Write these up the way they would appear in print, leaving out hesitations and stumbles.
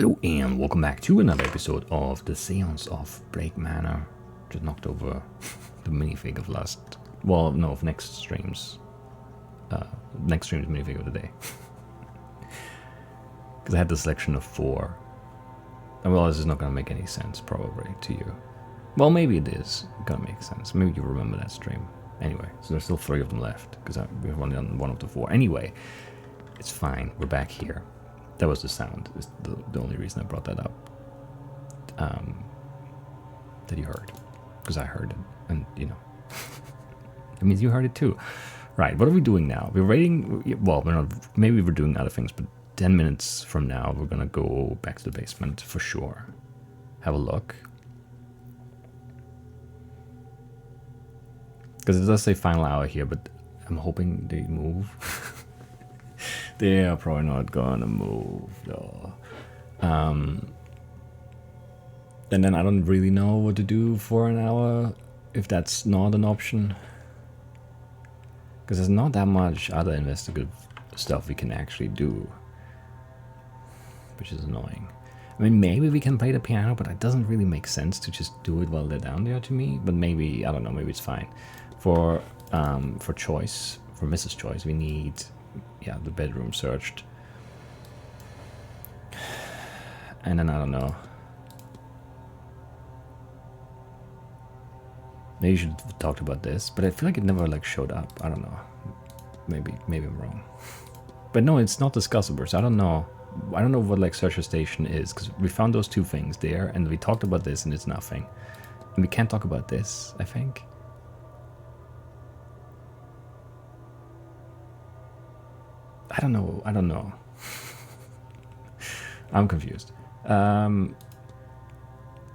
Hello and welcome back to another episode of the Séance of Blake Manor. Just knocked over the minifig of of next stream's minifig of the day. Because I had the selection of 4. I realized it's not going to make any sense probably to you. Well, maybe it is going to make sense. Maybe you remember that stream. Anyway, so there's still 3 of them left because we've only done 1 of the 4. Anyway, it's fine. We're back here. That was the sound. It's the only reason I brought that up. That you heard. Because I heard it. And, you know. It means you heard it too. Right, what are we doing now? We're waiting. Well, maybe we're doing other things, but 10 minutes from now, we're going to go back to the basement for sure. Have a look. Because it does say final hour here, but I'm hoping they move. They are probably not gonna move though. And then I don't really know what to do for an hour if that's not an option. Because there's not that much other investigative stuff we can actually do. Which is annoying. I mean, maybe we can play the piano, but it doesn't really make sense to just do it while they're down there to me. But maybe, I don't know, maybe it's fine. For Choice, for Mrs. Choice, we need... yeah, the bedroom searched. And then I don't know. Maybe you should have talked about this, but I feel like it never showed up. I don't know. Maybe I'm wrong. But no, it's not discussable, so I don't know. I don't know what searcher station is, because we found those 2 things there, and we talked about this, and it's nothing. And we can't talk about this, I think. I don't know. I'm confused about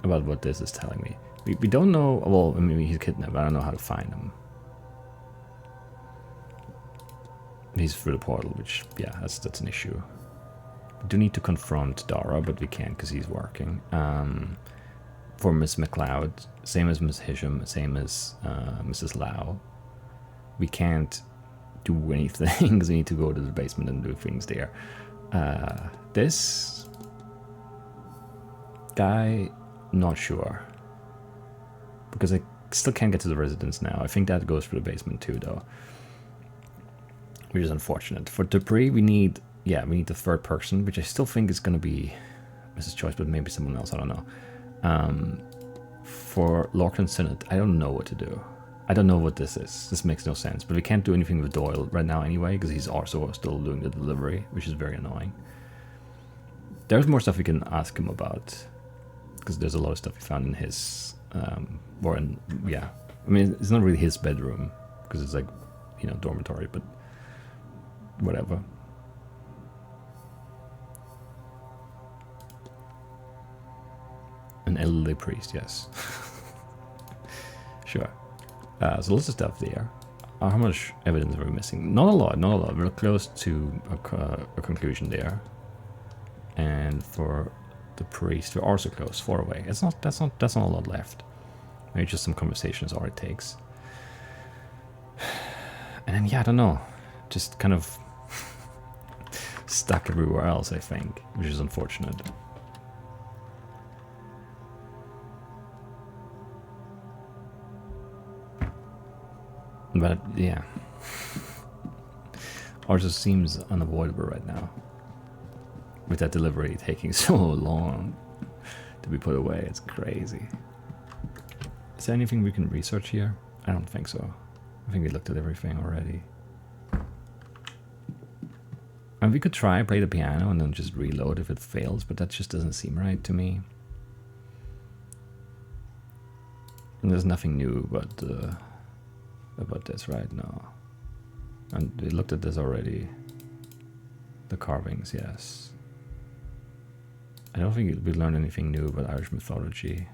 what this is telling me. We don't know. Well, I mean, he's kidnapped. I don't know how to find him. He's through the portal, which, yeah, that's an issue. We do need to confront Dara, but we can't because he's working. For Miss McLeod, same as Miss Hisham, same as Mrs. Lau. We can't do anything because we need to go to the basement and do things there. This guy, not sure, because I still can't get to the residence now. I think that goes for the basement too, though, which is unfortunate. For Dupree, we need the 3rd person, which I still think is going to be Mrs. Choice, but maybe someone else. I don't know. For Lachlan Sinnott, I don't know what to do. I don't know what this is. This makes no sense. But we can't do anything with Doyle right now anyway, because he's also still doing the delivery, which is very annoying. There's more stuff we can ask him about, because there's a lot of stuff we found in his, I mean, it's not really his bedroom, because it's dormitory, but whatever. An elderly priest, yes. Sure. So lots of stuff there. How much evidence are we missing? Not a lot. We're close to a conclusion there. And for the priest, we're also close, 4 away. That's not a lot left. Maybe just some conversations, all it takes. And then, yeah, I don't know. Just kind of stuck everywhere else, I think, which is unfortunate. But yeah, ours just seems unavoidable right now, with that delivery taking so long to be put away. It's crazy. Is there anything we can research here? I don't think so. I think we looked at everything already. And we could try play the piano and then just reload if it fails, but that just doesn't seem right to me. And there's nothing new about this, right? No. And we looked at this already. The carvings, yes. I don't think we learned anything new about Irish mythology.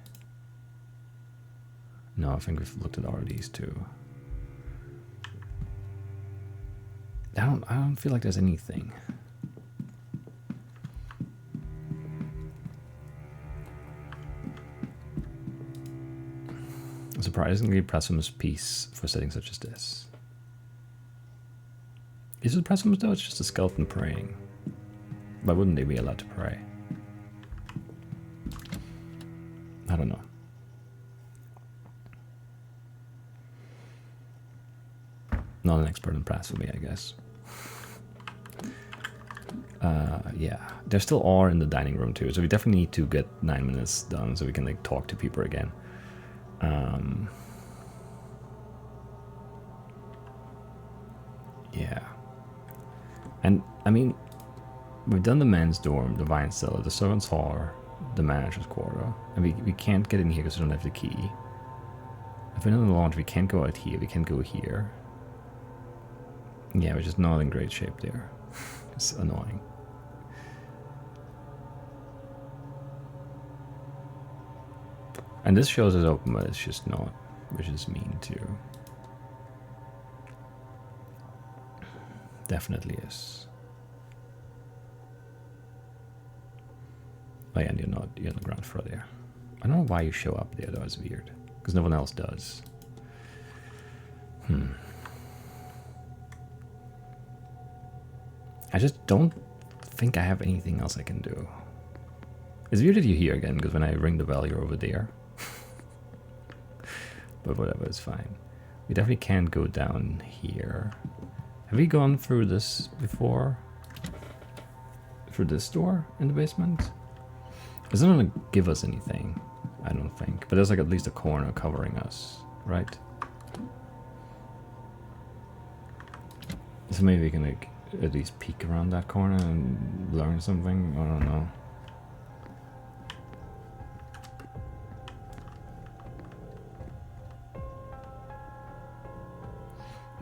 No, I think we've looked at all of these too. I don't feel like there's anything. A surprisingly blasphemous piece for setting such as this. Is it blasphemous though? It's just a skeleton praying. Why wouldn't they be allowed to pray? I don't know. Not an expert in blasphemy, I guess. Yeah, there still are in the dining room too, so we definitely need to get 9 minutes done so we can like talk to people again. Yeah, and I mean, we've done the men's dorm, the wine cellar, the servants' hall, the manager's quarter, and we can't get in here because we don't have the key. If we're in the launch, we can't go out here, we can't go here. Yeah, we're just not in great shape there. It's annoying. And this shows us open, but it's just not, which is mean too. Definitely is. Oh yeah, and you're on the ground floor there. I don't know why you show up there though, it's weird. Because no one else does. I just don't think I have anything else I can do. It's weird that you're here again, because when I ring the bell, you're over there. But whatever, it's fine. We definitely can't go down here. Have we gone through this before? Through this door in the basement? It's not gonna give us anything, I don't think. But there's like at least a corner covering us, right? So maybe we can like at least peek around that corner and learn something. I don't know.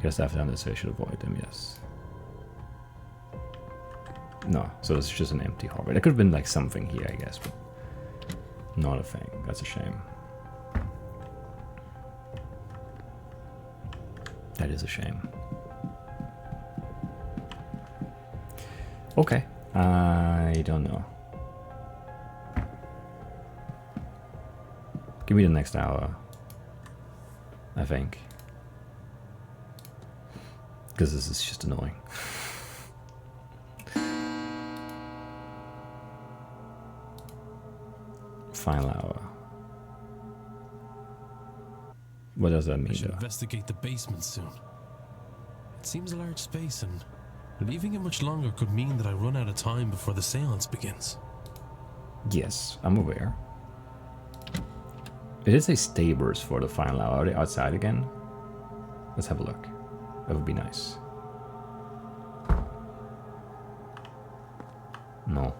Yes, I've done this, so I should avoid them, yes. No, so it's just an empty hallway. There could have been like something here, I guess, but not a thing. That's a shame. That is a shame. Okay, I don't know. Give me the next hour, I think. Because this is just annoying. Final hour. What does that mean? I should investigate the basement soon. It seems a large space, and leaving it much longer could mean that I run out of time before the seance begins. Yes, I'm aware. It did say Stabers for the final hour. Are they outside again? Let's have a look. That would be nice. No.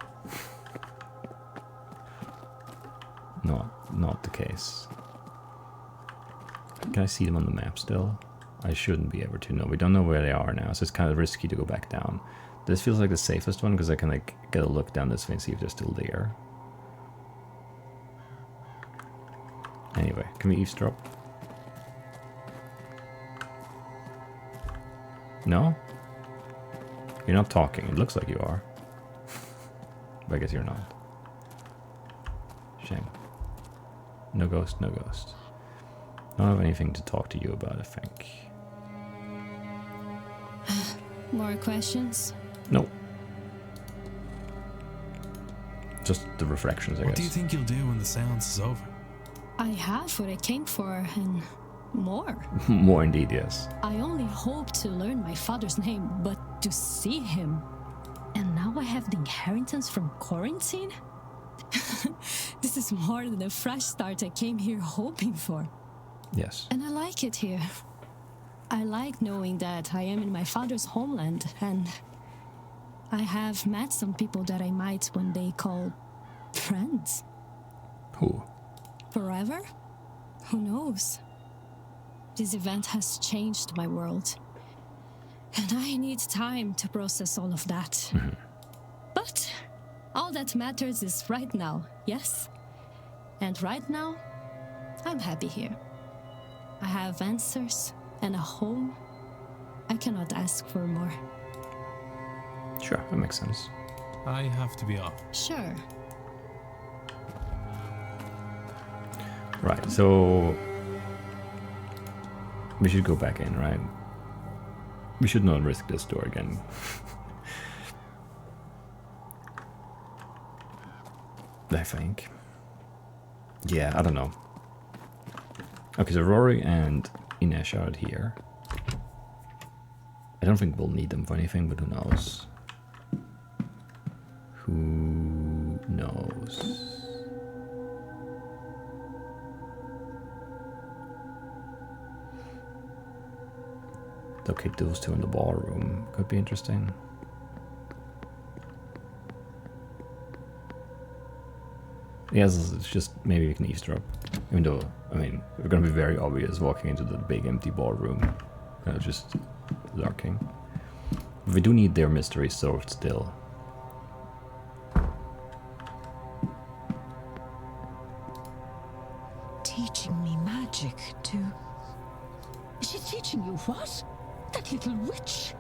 No, not the case. Can I see them on the map still? I shouldn't be able to. No, we don't know where they are now, so it's kind of risky to go back down. This feels like the safest one because I can like get a look down this way and see if they're still there. Anyway, can we eavesdrop? No? You're not talking. It looks like you are. But I guess you're not. Shame. No ghost, no ghost. I don't have anything to talk to you about, I think. More questions? No. Just the reflections, I guess. What do you think you'll do when the seance is over? I have what I came for, and more. More indeed, yes. I only hope to learn my father's name, but to see him. And now I have the inheritance from quarantine? This is more than the fresh start I came here hoping for. Yes. And I like it here. I like knowing that I am in my father's homeland, and I have met some people that I might one day call friends. Who? Forever? Who knows? This event has changed my world. And I need time to process all of that. Mm-hmm. But all that matters is right now, yes? And right now, I'm happy here. I have answers and a home. I cannot ask for more. Sure, that makes sense. I have to be off. Sure. Right, so we should go back in, right? We should not risk this door again. I think. Yeah, I don't know. Okay, so Rory and Inesh are out here. I don't think we'll need them for anything, but who knows? Who knows? Okay, those two in the ballroom could be interesting. Yes, it's just maybe we can eavesdrop. Even though, I mean, we're gonna be very obvious walking into the big empty ballroom. Just lurking. But we do need their mystery solved still. Teaching me magic too. She's teaching you what? That little witch?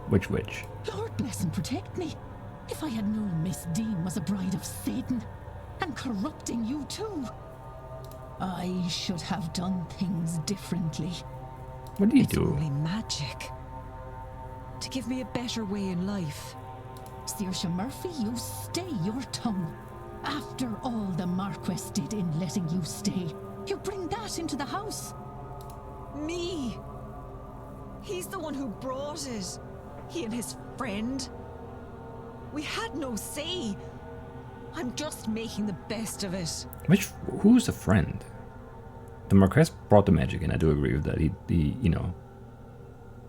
Which witch? Lord bless and protect me. If I had known Miss Deane was a bride of Satan, and corrupting you too, I should have done things differently. What do you It's do? only magic. To give me a better way in life. Saoirse Murphy, you stay your tongue. After all the Marquess did in letting you stay, you bring that into the house. Me! He's the one who brought it. He and his friend. We had no say. I'm just making the best of it. Who's a friend? The Marquess brought the magic in, I do agree with that. He you know.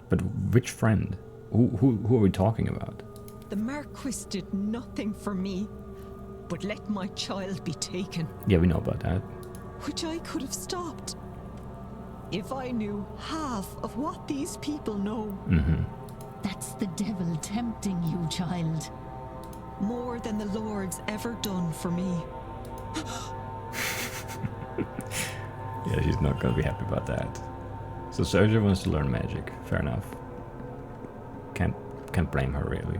But which friend? Who are we talking about? The Marquis did nothing for me, but let my child be taken, Yeah, we know about that. which I could have stopped. If I knew half of what these people know. Mm-hmm. That's the devil tempting you, child. More than the Lord's ever done for me. Yeah, she's not gonna be happy about that. So Saoirse wants to learn magic. Fair enough. Can't blame her really.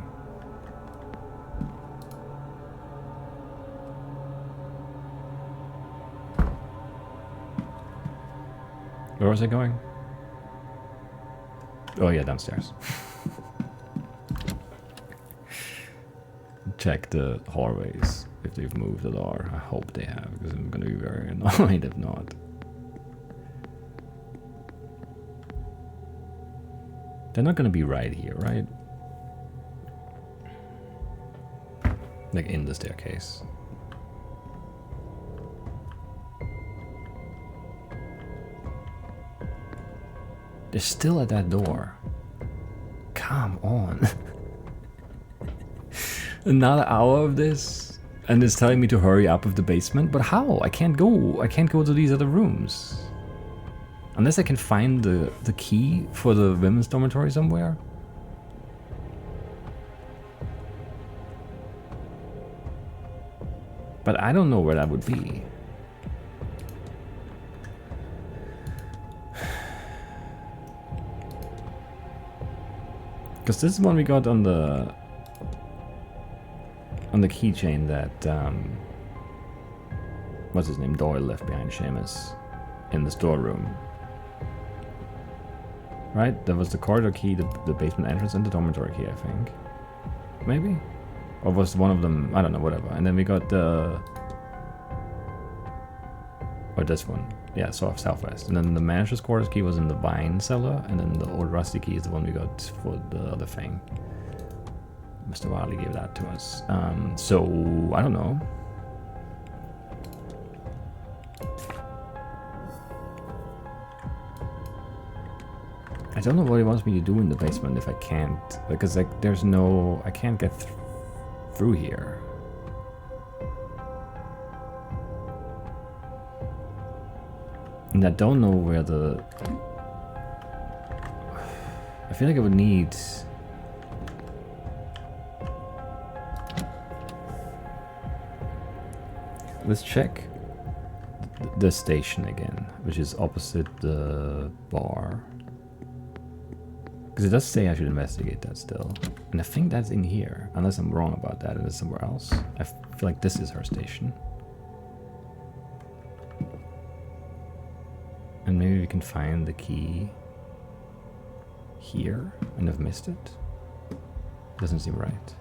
Where was I going? Oh yeah, downstairs. Check the hallways if they've moved at all. I hope they have, because I'm gonna be very annoyed if not. They're not gonna be right here, right? Like in the staircase. They're still at that door. Come on. Another hour of this? And it's telling me to hurry up with the basement? But how? I can't go. I can't go to these other rooms. Unless I can find the key for the women's dormitory somewhere. But I don't know where that would be. Because this is one we got on the keychain that what's his name, Doyle left behind Seamus in the storeroom. Right? There was the corridor key, the basement entrance, and the dormitory key, I think. Maybe? Or was one of them, I don't know, whatever. And then we got the... Or this one. Yeah, southwest. And then the manager's quarters key was in the wine cellar, and then the old rusty key is the one we got for the other thing. Mr. Wiley gave that to us. So, I don't know. I don't know what he wants me to do in the basement if I can't, because like there's no, I can't get through here. And I don't know where the, I feel like I would need, let's check the station again, which is opposite the bar. Because it does say I should investigate that still. And I think that's in here. Unless I'm wrong about that and it's somewhere else. I feel like this is her station. And maybe we can find the key here and I've missed it. Doesn't seem right.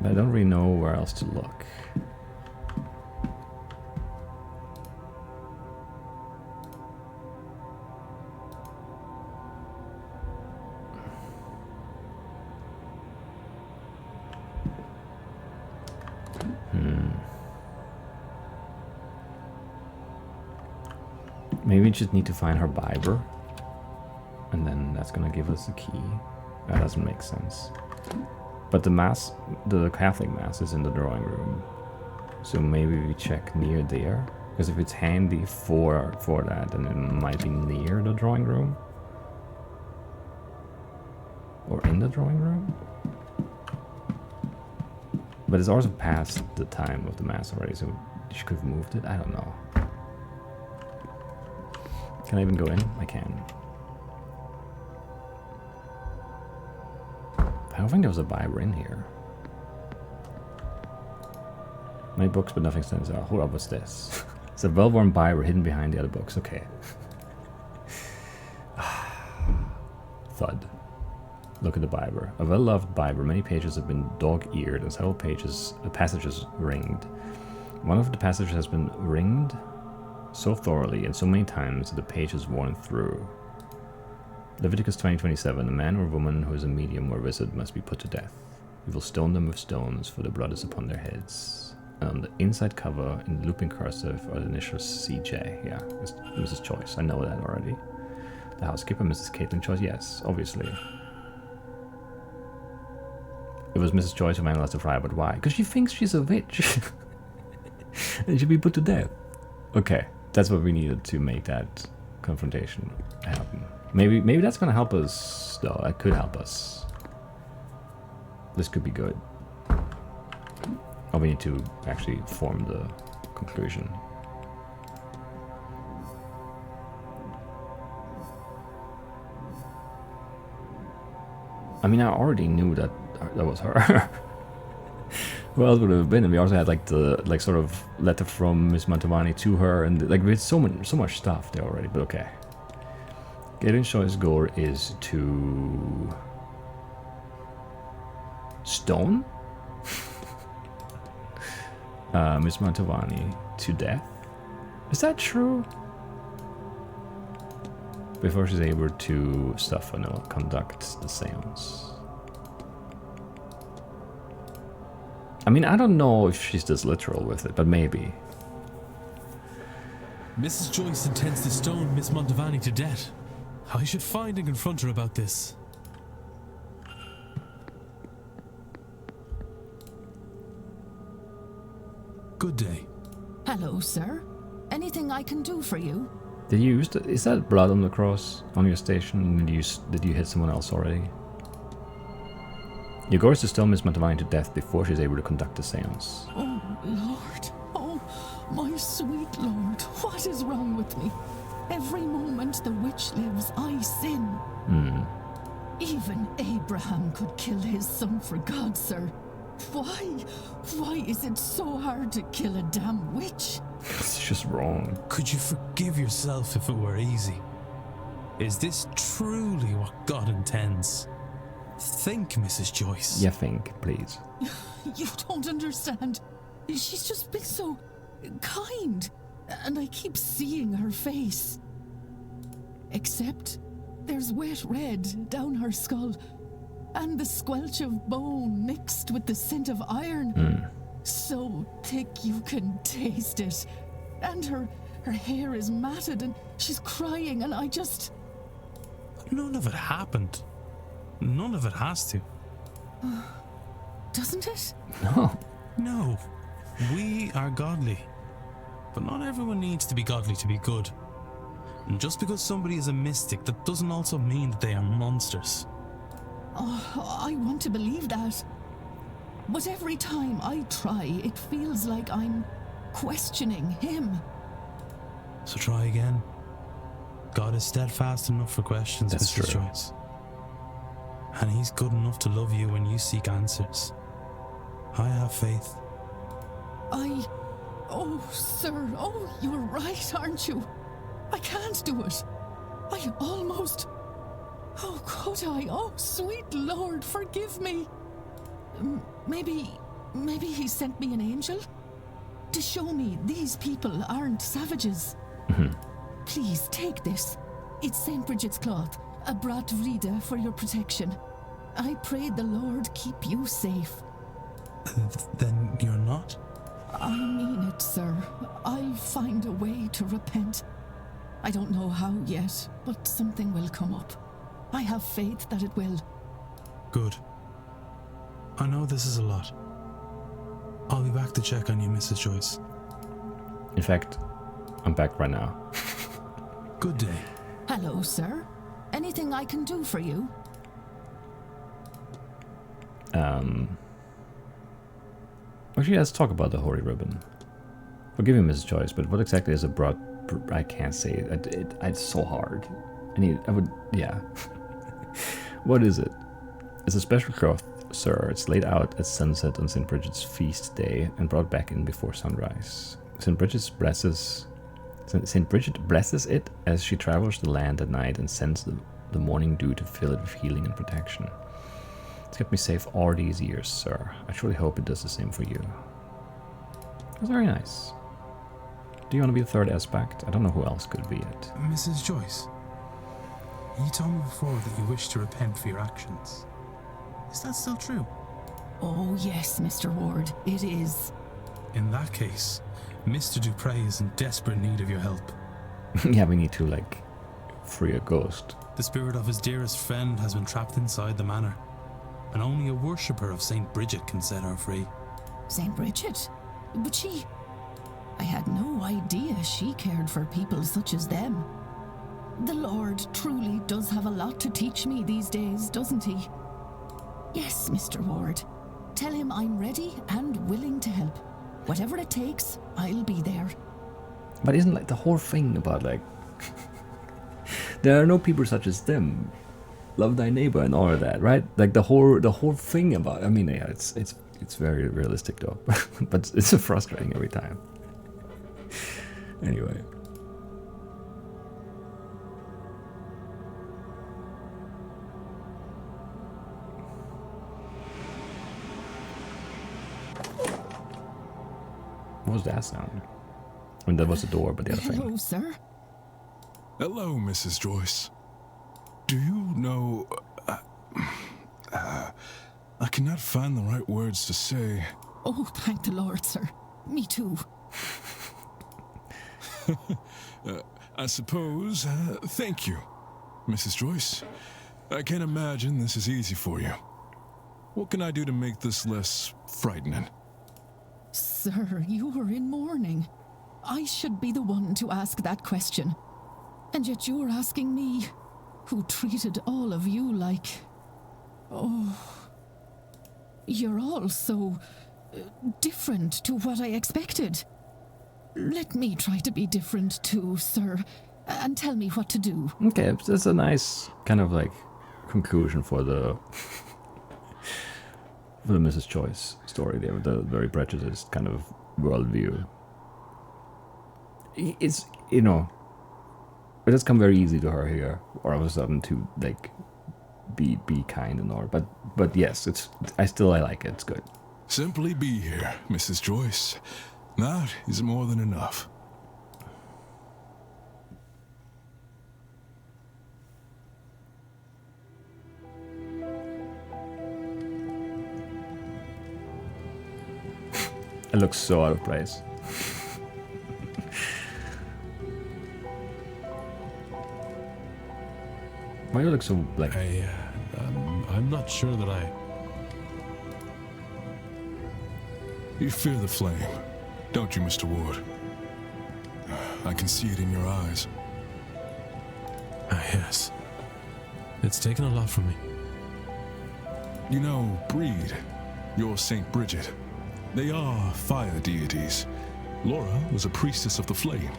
But I don't really know where else to look. Maybe we just need to find her Bible. And then that's gonna give us the key. That doesn't make sense. But the mass, the Catholic mass is in the drawing room. So maybe we check near there. Because if it's handy for that, then it might be near the drawing room. Or in the drawing room. But it's also past the time of the mass already, so she could have moved it? I don't know. Can I even go in? I can. I don't think there was a Bible in here. Many books, but nothing stands out. Hold up, what's this? It's a well-worn Bible hidden behind the other books. Okay. Thud. Look at the Bible. A well-loved Bible. Many pages have been dog-eared and several passages ringed. One of the passages has been ringed so thoroughly and so many times that the page is worn through. Leviticus 20:27. A man or woman who is a medium or wizard must be put to death. We will stone them with stones, for the blood is upon their heads. And on the inside cover, in looping cursive, are the initials CJ. Yeah, it's Mrs. Choice. I know that already. The housekeeper, Mrs. Caitlin Choice. Yes, obviously. It was Mrs. Choice who vandalized the friar, but why? Because she thinks she's a witch. And should be put to death. Okay, that's what we needed to make that confrontation happen. Maybe that's gonna help us, though. That could help us. This could be good. Oh, we need to actually form the conclusion. I mean, I already knew that was her. Who else would it have been? And we also had like the sort of letter from Miss Mantovani to her, and like we had so much stuff there already. But okay. Galen Shoy's goal is to stone Miss Mantovani to death. Is that true? Before she's able to conduct the seance. I mean, I don't know if she's this literal with it, but maybe. Mrs. Joyce intends to stone Miss Mantovani to death. I should find and confront her about this. Good day. Hello, sir. Anything I can do for you? Did you use is that blood on the cross on your station? Did you hit someone else already? Your goal is to stone Miss Mantovani to death before she's able to conduct the seance. Oh, Lord. Oh, my sweet Lord. What is wrong with me? Every moment the witch lives, I sin. Even Abraham could kill his son for God, sir. Why is it so hard to kill a damn witch? It's just wrong. Could you forgive yourself if it were easy? Is this truly what God intends? Think, Mrs. Joyce. Yeah, think, please. You don't understand. She's just been so kind. And I keep seeing her face. Except there's wet red down her skull. And the squelch of bone mixed with the scent of iron. So thick you can taste it. And her hair is matted and she's crying and I just... None of it happened. None of it has to. Doesn't it? No. No. We are godly. But not everyone needs to be godly to be good. And just because somebody is a mystic, that doesn't also mean that they are monsters. Oh, I want to believe that. But every time I try, it feels like I'm questioning him. So try again. God is steadfast enough for questions, That's Mrs. true. Joyce. And he's good enough to love you when you seek answers. I have faith. Oh, sir, you're right, aren't you? I can't do it. I almost... Oh, could I? Oh, sweet Lord, forgive me. Maybe Maybe he sent me an angel? To show me these people aren't savages. Please take this. It's St. Bridget's cloth, a brat vrida for your protection. I pray the Lord keep you safe. Then you're not? I mean it, sir. I'll find a way to repent. I don't know how yet, but something will come up. I have faith that it will. Good. I know this is a lot. I'll be back to check on you, Mrs. Joyce. In fact, I'm back right now. Good day. Hello, sir. Anything I can do for you? Actually, let's talk about the holy ribbon. Forgive me, Mrs. Joyce, but what exactly is a broad... I can't say it. It's so hard. Yeah. What is it? It's a special cloth, sir. It's laid out at sunset on St. Bridget's feast day and brought back in before sunrise. St. Bridget blesses it as she travels the land at night and sends the morning dew to fill it with healing and protection. It's kept me safe all these years, sir. I truly hope it does the same for you. That's very nice. Do you want to be the third aspect? I don't know who else could be it. Mrs. Joyce, you told me before that you wish to repent for your actions. Is that still true? Oh, yes, Mr. Ward, it is. In that case, Mr. Dupre is in desperate need of your help. Yeah, we need to, free a ghost. The spirit of his dearest friend has been trapped inside the manor, and only a worshipper of St. Bridget can set her free. St. Bridget? But she... I had no idea she cared for people such as them. The Lord truly does have a lot to teach me these days, doesn't he? Yes, Mr. Ward. Tell him I'm ready and willing to help. Whatever it takes, I'll be there. But isn't the whole thing about there are no people such as them. Love thy neighbor and all of that, right? The whole thing about. I mean, yeah, it's very realistic though, but it's frustrating every time. Anyway. What was that sound? I mean, that was the door, but the other thing. Hello, sir. Hello, Mrs. Joyce. Do you know... I cannot find the right words to say. Oh, thank the Lord, sir. Me too. I suppose... thank you, Mrs. Joyce. I can't imagine this is easy for you. What can I do to make this less frightening? Sir, you are in mourning. I should be the one to ask that question. And yet you're asking me, who treated all of you like... Oh... You're all so... different to what I expected. Let me try to be different too, sir, and tell me what to do. Okay, that's a nice kind of conclusion for the Mrs. Joyce story there, with the very prejudiced kind of worldview. It's, it does come very easy to her here, all of a sudden to be kind and all, but yes, I like it. It's good. Simply be here, Mrs. Joyce. That is more than enough. It looks so out of place. Why do you look so I'm not sure that I... You fear the flame, don't you, Mr. Ward? I can see it in your eyes. Yes. It's taken a lot from me. You know, Breed, your St. Bridget, they are fire deities. Laura was a priestess of the flame.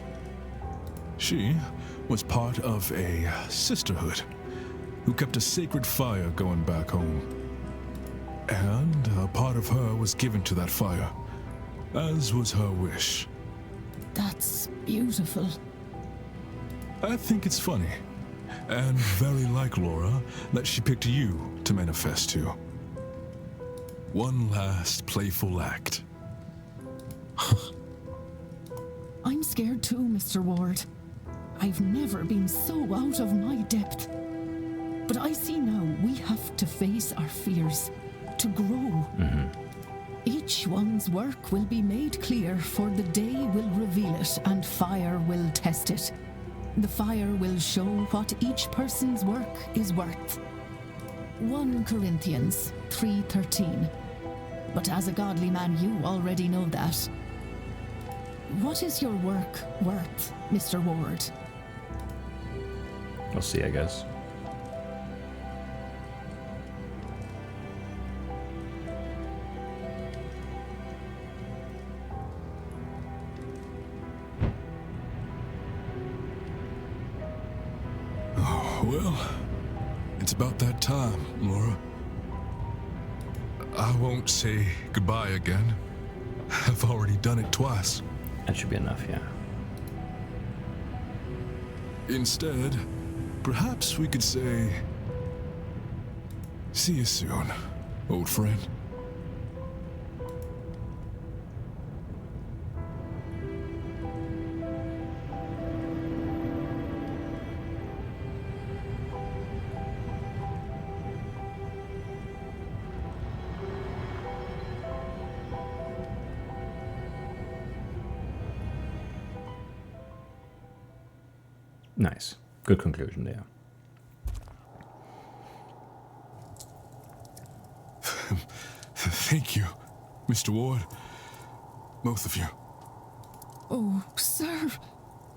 She was part of a sisterhood who kept a sacred fire going back home. And a part of her was given to that fire, as was her wish. That's beautiful. I think it's funny, and very like Laura, that she picked you to manifest to. One last playful act. I'm scared too, Mr. Ward. I've never been so out of my depth. But I see now we have to face our fears, to grow. Each one's work will be made clear, for the day will reveal it, and fire will test it. The fire will show what each person's work is worth. 1 Corinthians 3:13. But as a godly man, you already know that. What is your work worth, Mr. Ward? We'll see, I guess. Well, it's about that time, Laura. I won't say goodbye again. I've already done it twice. That should be enough, yeah. Instead, perhaps we could say, see you soon, old friend. Nice. Good conclusion there. Thank you, Mr. Ward. Both of you. Oh, sir,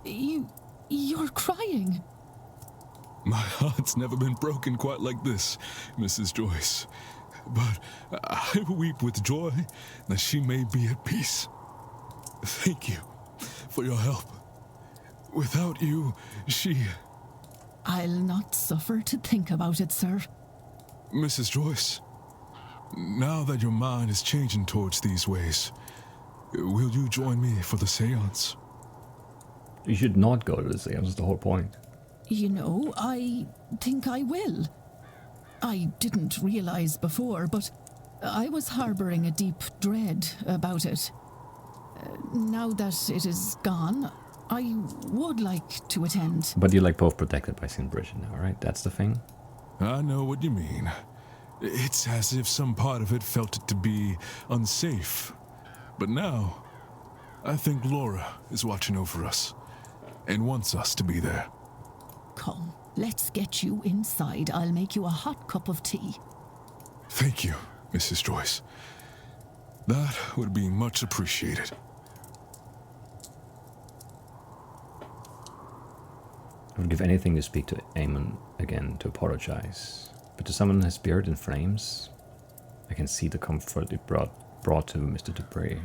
you're crying. My heart's never been broken quite like this, Mrs. Joyce. But I weep with joy that she may be at peace. Thank you for your help. Without you, I'll not suffer to think about it, sir. Mrs. Joyce, now that your mind is changing towards these ways, will you join me for the seance? You should not go to the seance, that's the whole point. You know, I think I will. I didn't realize before, but I was harboring a deep dread about it. Now that it is gone, I would like to attend. But you're like both protected by St. Bridget now, right? That's the thing? I know what you mean. It's as if some part of it felt it to be unsafe. But now, I think Laura is watching over us and wants us to be there. Come, let's get you inside. I'll make you a hot cup of tea. Thank you, Mrs. Joyce. That would be much appreciated. I would give anything to speak to Eamon again, to apologize. But to summon his spirit in flames, I can see the comfort it brought to Mr. Dupree.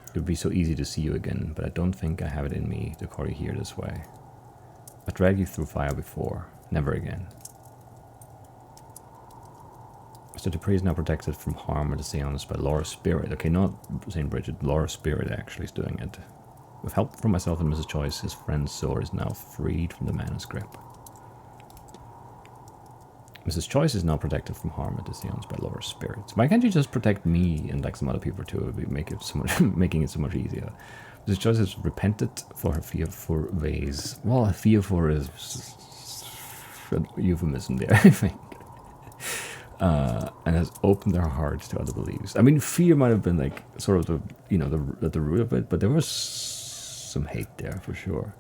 It would be so easy to see you again, but I don't think I have it in me to call you here this way. I dragged you through fire before, never again. Mr. Dupree is now protected from harm at the seance by Laura's spirit. Okay, not St. Bridget, Laura's spirit actually is doing it. With help from myself and Mrs. Joyce, his friend's sword is now freed from the manuscript. Mrs. Joyce is now protected from harm at the seance by Laura's spirit. Why can't you just protect me and like some other people too? It would be making it so much easier. Mrs. Joyce has repented for her fearful ways. Well, fearful is a euphemism there, I think. And has opened her heart to other beliefs. I mean, fear might have been like sort of the root of it, but there was some hate there for sure.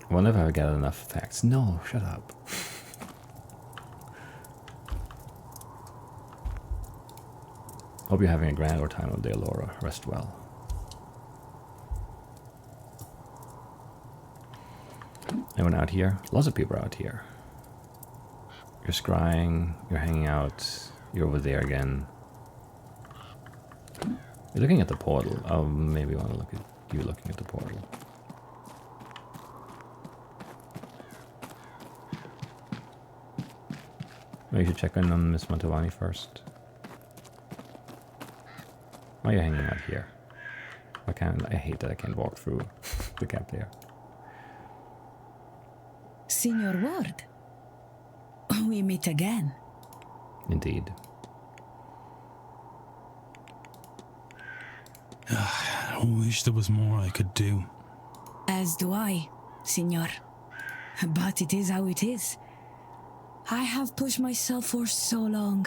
I wonder if I got enough facts. No, shut up. Hope you're having a grand old time of day, Laura. Rest well. Anyone out here? Lots of people are out here. You're scrying, you're hanging out, you're over there again. You're looking at the portal. Oh, maybe I want to look at you looking at the portal. Maybe you should check in on Miss Mantovani first. Why are you hanging out here? I hate that I can't walk through the gap there. Signor Ward, we meet again. Indeed. I wish there was more I could do. As do I, Signor. But it is how it is. I have pushed myself for so long.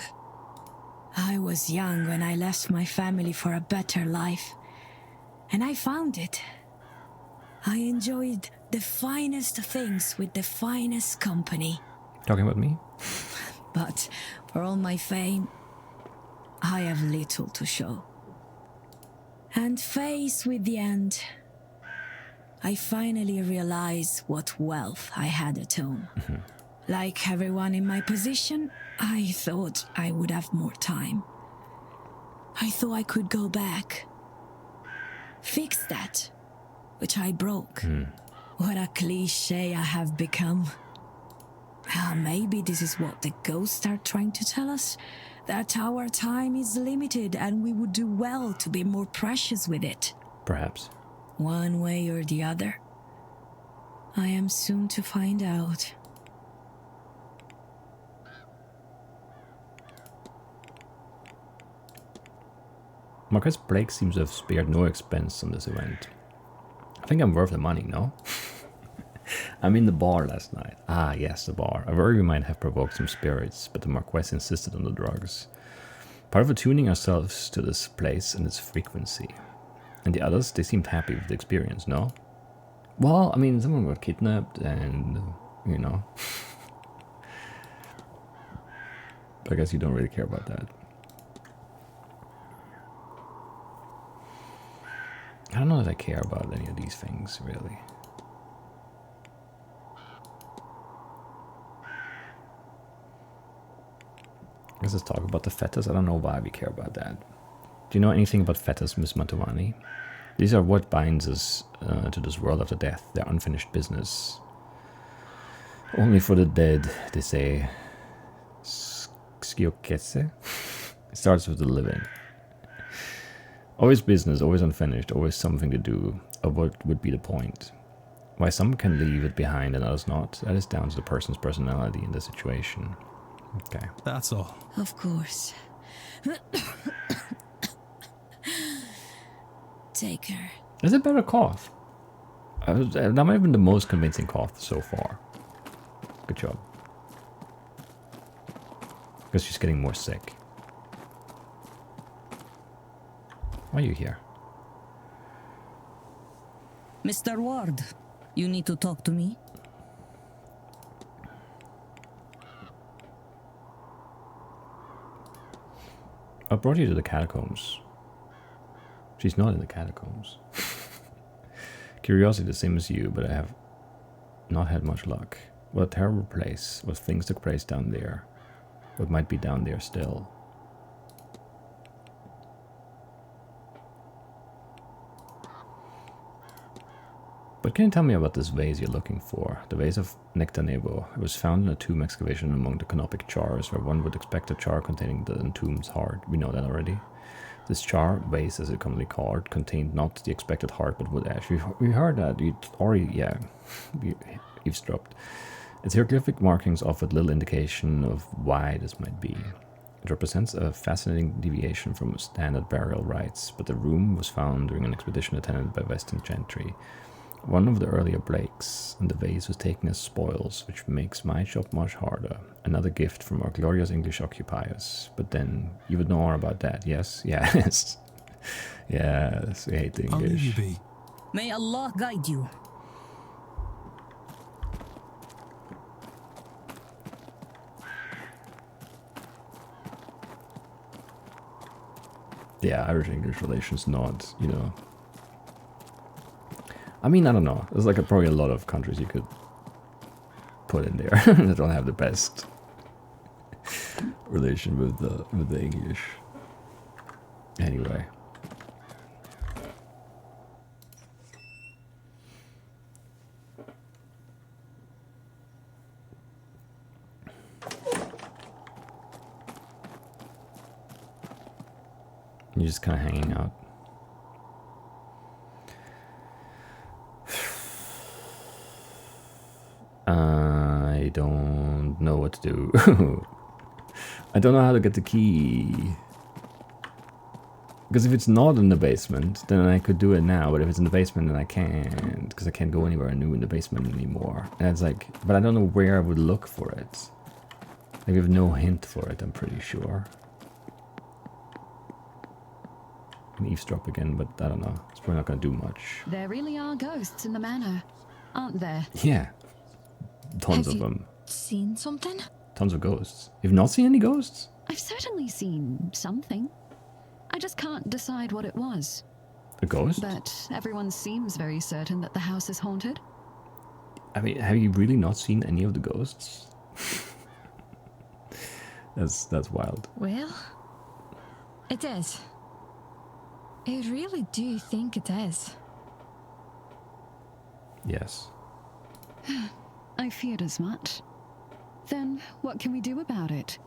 I was young when I left my family for a better life. And I found it. I enjoyed the finest things with the finest company. Talking about me? But for all my fame, I have little to show. And faced with the end, I finally realized what wealth I had at home. Like everyone in my position, I thought I would have more time. I thought I could go back. Fix that, which I broke. What a cliche I have become. Maybe this is what the ghosts are trying to tell us, that our time is limited and we would do well to be more precious with it. Perhaps. One way or the other. I am soon to find out. Marquess Blake seems to have spared no expense on this event. I think I'm worth the money, no? I'm in the bar last night. Ah, yes, the bar. I worry we might have provoked some spirits, but the Marquess insisted on the drugs. Part of attuning ourselves to this place and its frequency. And the others, they seemed happy with the experience, no? Well, I mean, someone got kidnapped and, you know. I guess you don't really care about that. I don't know that I care about any of these things, really. Let's just talk about the fetters. I don't know why we care about that. Do you know anything about fetters, Miss Mantovani? These are what binds us to this world after death. They're unfinished business. Only for the dead, they say. Sciocchese? It starts with the living. Always business, always unfinished, always something to do. Or what would be the point? Why some can leave it behind and others not, that is down to the person's personality in the situation. Okay. That's all. Of course. Take her. Is it better cough? That might have been the most convincing cough so far. Good job. Because she's getting more sick. Why are you here? Mr. Ward, you need to talk to me. I brought you to the catacombs. She's not in the catacombs. Curiosity the same as you, but I have not had much luck. What a terrible place. What things took place down there. What might be down there still. But can you tell me about this vase you're looking for? The vase of Nectanebo. It was found in a tomb excavation among the canopic jars, where one would expect a jar containing the entombed's heart. We know that already. This jar, vase as it commonly called, contained not the expected heart, but wood ash. We heard that. You already, yeah, you eavesdropped. Its hieroglyphic markings offered little indication of why this might be. It represents a fascinating deviation from standard burial rites, but the room was found during an expedition attended by Western gentry. One of the earlier Blakes, and the vase was taken as spoils, which makes my job much harder. Another gift from our glorious English occupiers. But then, you would know more about that, yes? Yes. Yes, we hate the I'll leave you English. be. May Allah guide you. Yeah, Irish-English relations not, you know. I mean, I don't know. There's like probably a lot of countries you could put in there that don't have the best relation with the English. Anyway. You're just kind of hanging out. I don't know what to do. I don't know how to get the key. Because if it's not in the basement, then I could do it now. But if it's in the basement, then I can't. Because I can't go anywhere new in the basement anymore. And it's like, but I don't know where I would look for it. I have no hint for it, I'm pretty sure. I can eavesdrop again, but I don't know. It's probably not going to do much. There really are ghosts in the manor, aren't there? Yeah. Tons Have of you them. seen something? Tons of ghosts. You've not seen any ghosts? I've certainly seen something. I just can't decide what it was. A ghost? But everyone seems very certain that the house is haunted. I mean, have you really not seen any of the ghosts? That's wild. Well, it is. I really do think it is. Yes. I feared as much. Then what can we do about it?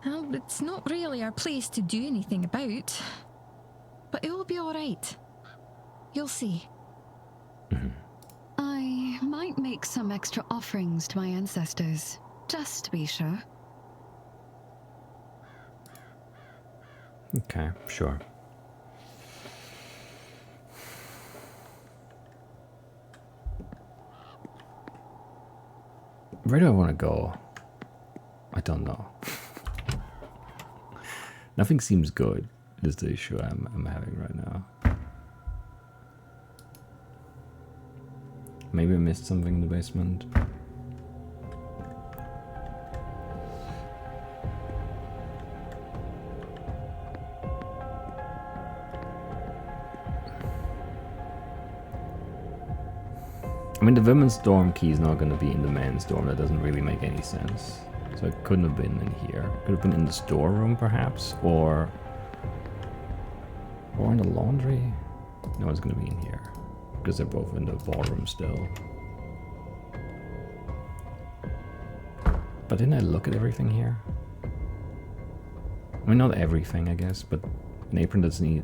Well, it's not really our place to do anything about. But it will be alright. You'll see. I might make some extra offerings to my ancestors, just to be sure. Okay, sure. Where do I want to go? I don't know. Nothing seems good is the issue I'm having right now. Maybe I missed something in the basement. I mean, the women's dorm key is not going to be in the men's dorm. That doesn't really make any sense. So it couldn't have been in here. Could have been in the storeroom, perhaps, or in the laundry. No, it's going to be in here because they're both in the ballroom still. But didn't I look at everything here? I mean, not everything, I guess, but an apron does need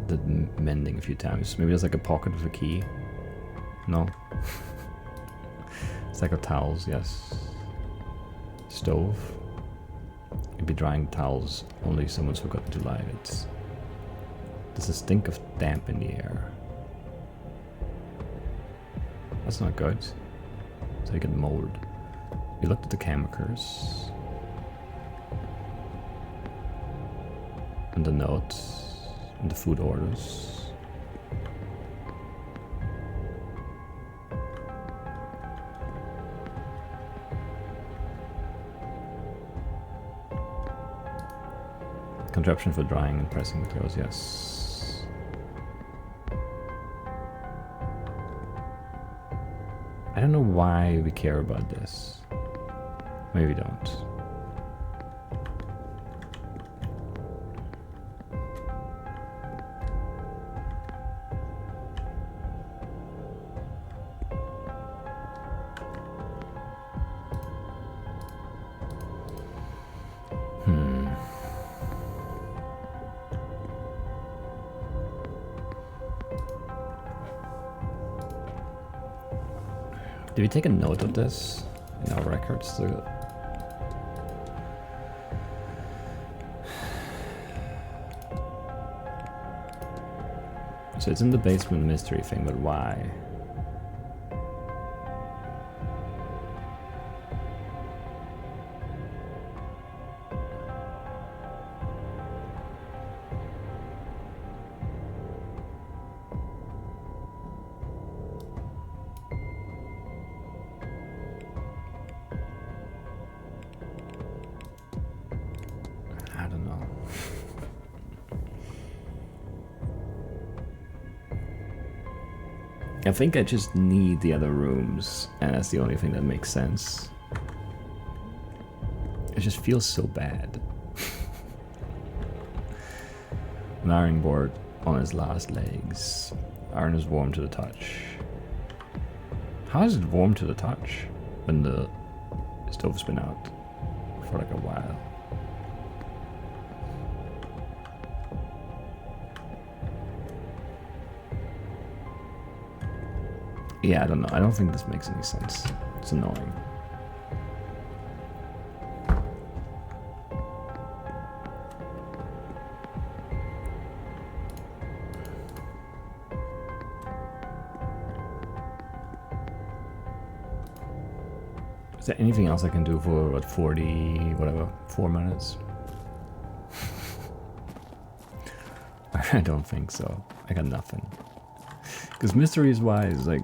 the mending a few times. Maybe there's like a pocket with a key. No. Stack of towels, yes. Stove. You'd be drying towels, only someone's forgotten to light it. There's a stink of damp in the air. That's not good. So you get mold. We looked at the chemicals. And the notes. And the food orders. Contraption for drying and pressing the clothes, yes. I don't know why we care about this. Maybe we don't. Did we take a note of this in our records? So it's in the basement mystery thing, but why? I think I just need the other rooms, and that's the only thing that makes sense. It just feels so bad. An ironing board on his last legs. Iron is warm to the touch. How is it warm to the touch when the stove's been out for like a while? Yeah, I don't know. I don't think this makes any sense. It's annoying. Is there anything else I can do for, what, 40, whatever, 4 minutes? I don't think so. I got nothing. Because mysteries-wise, like,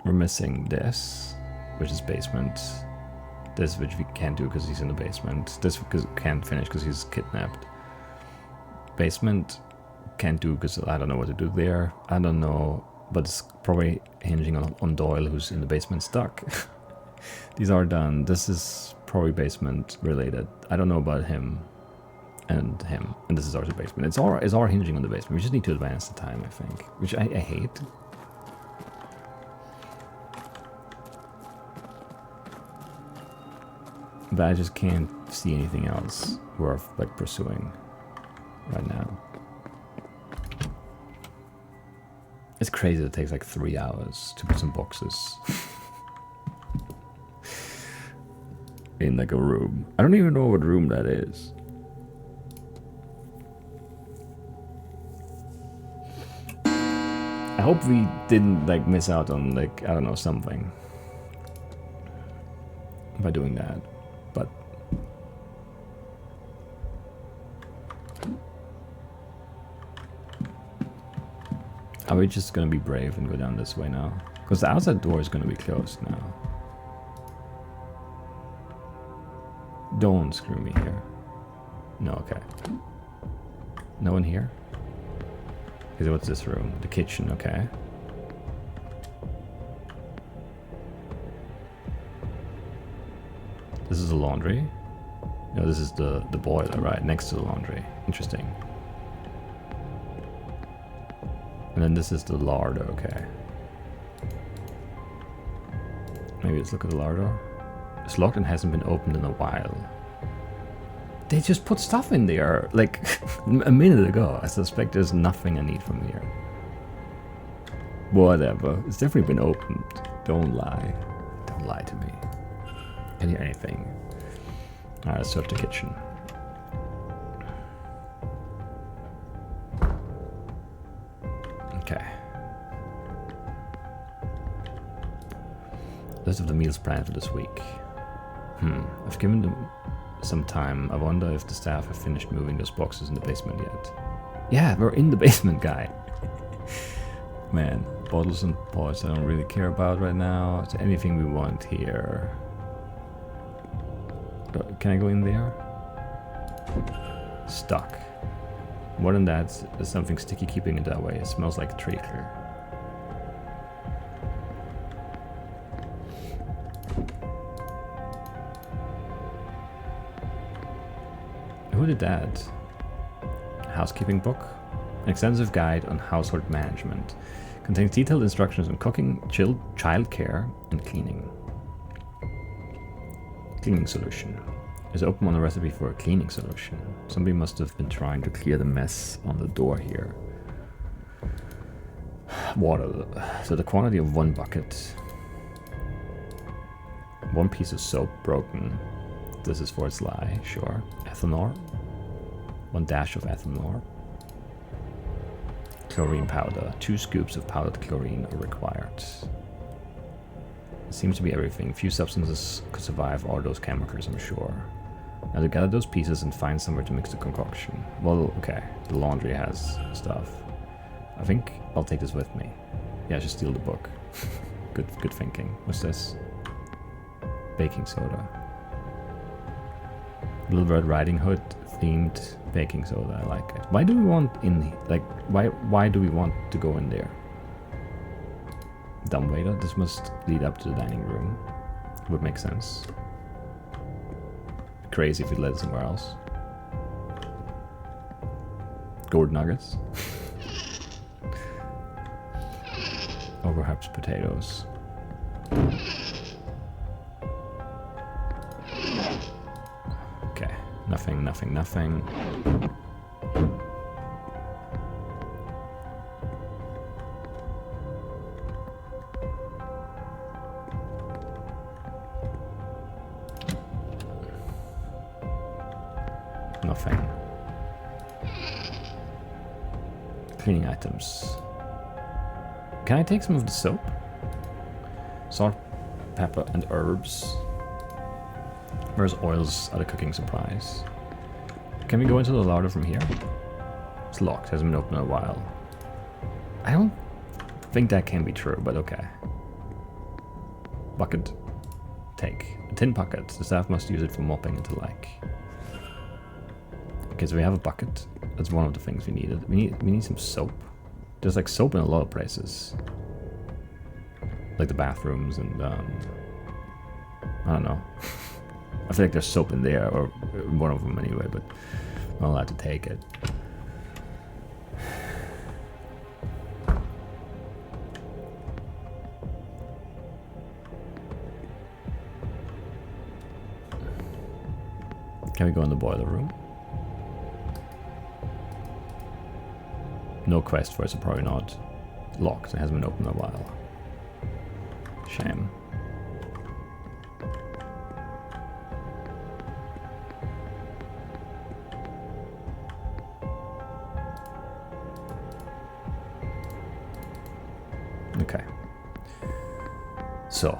we're missing this, which is basement. This, which we can't do because he's in the basement. This because can't finish because he's kidnapped. Basement can't do because I don't know what to do there. I don't know, but it's probably hinging on Doyle, who's in the basement stuck. These are done. This is probably basement related. I don't know about him. And this is also basement. It's all hinging on the basement. We just need to advance the time, I think, which I hate. But I just can't see anything else worth like pursuing right now. It's crazy that it takes like 3 hours to put some boxes in like a room. I don't even know what room that is. I hope we didn't like miss out on like, I don't know, something by doing that, but are we just gonna be brave and go down this way now? Because the outside door is gonna be closed now. Don't screw me here. No, okay. No one here? Okay, what's this room? The kitchen, okay. This is the laundry? No, this is the boiler, right? Next to the laundry. Interesting. And then this is the larder, okay. Maybe let's look at the larder. It's locked and hasn't been opened in a while. They just put stuff in there, like, a minute ago. I suspect there's nothing I need from here. Whatever. It's definitely been opened. Don't lie. Don't lie to me. Can you hear anything? Alright, let's search the kitchen. Okay. List of the meals planned for this week. I've given them some time. I wonder if the staff have finished moving those boxes in the basement yet. Yeah, we're in the basement, guy. Man, bottles and pots I don't really care about right now. Is there anything we want here? Can I go in there? Stuck. More than that, there's something sticky keeping it that way. It smells like treacle. Who did that? Housekeeping book? An extensive guide on household management. Contains detailed instructions on cooking, child care, and cleaning. Cleaning solution. Is open on a recipe for a cleaning solution. Somebody must have been trying to clear the mess on the door here. Water. So the quantity of 1 bucket. 1 piece of soap broken. This is for its lye, sure. Ethanol. 1 dash of ethanol. Chlorine powder. 2 scoops of powdered chlorine are required. It seems to be everything. Few substances could survive all those chemicals, I'm sure. Now to gather those pieces and find somewhere to mix the concoction. Well, okay. The laundry has stuff. I think I'll take this with me. Yeah, I should steal the book. Good thinking. What's this? Baking soda. Little Red Riding Hood themed baking soda. I like it. Why do we want why do we want to go in there? Dumbwaiter. This must lead up to the dining room. Would make sense. Crazy if it led somewhere else. Gold nuggets. Or perhaps potatoes. Okay, nothing. Cleaning items. Can I take some of the soap? Salt, pepper, and herbs. Where's oils at a cooking surprise? Can we go into the larder from here? It's locked, hasn't been open in a while. I don't think that can be true, but okay. Bucket. Take. A tin bucket. The staff must use it for mopping until like. Okay, so we have a bucket. That's one of the things we needed. We need some soap. There's like soap in a lot of places. Like the bathrooms and I don't know. I feel like there's soap in there, or one of them anyway, but I'm not allowed to take it. Can we go in the boiler room? No quest for it, so probably not. Locked, it hasn't been open in a while. Shame. Okay. So,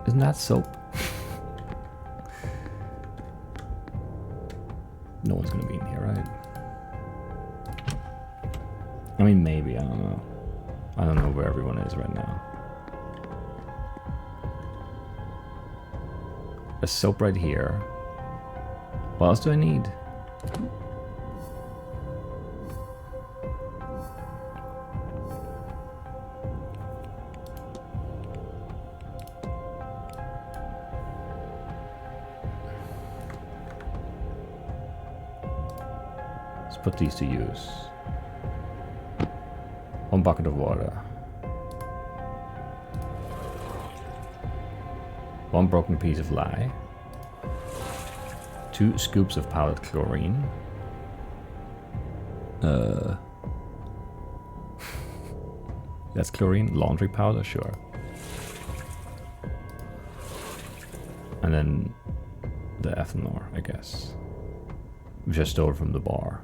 isn't that soap? No one's gonna be in here, right? I mean, maybe, I don't know. I don't know where everyone is right now. There's soap right here. What else do I need? Let's put these to use. 1 bucket of water. 1 broken piece of lye. 2 scoops of powdered chlorine. That's chlorine? Laundry powder? Sure. And then the ethanol, I guess. Which I stole from the bar.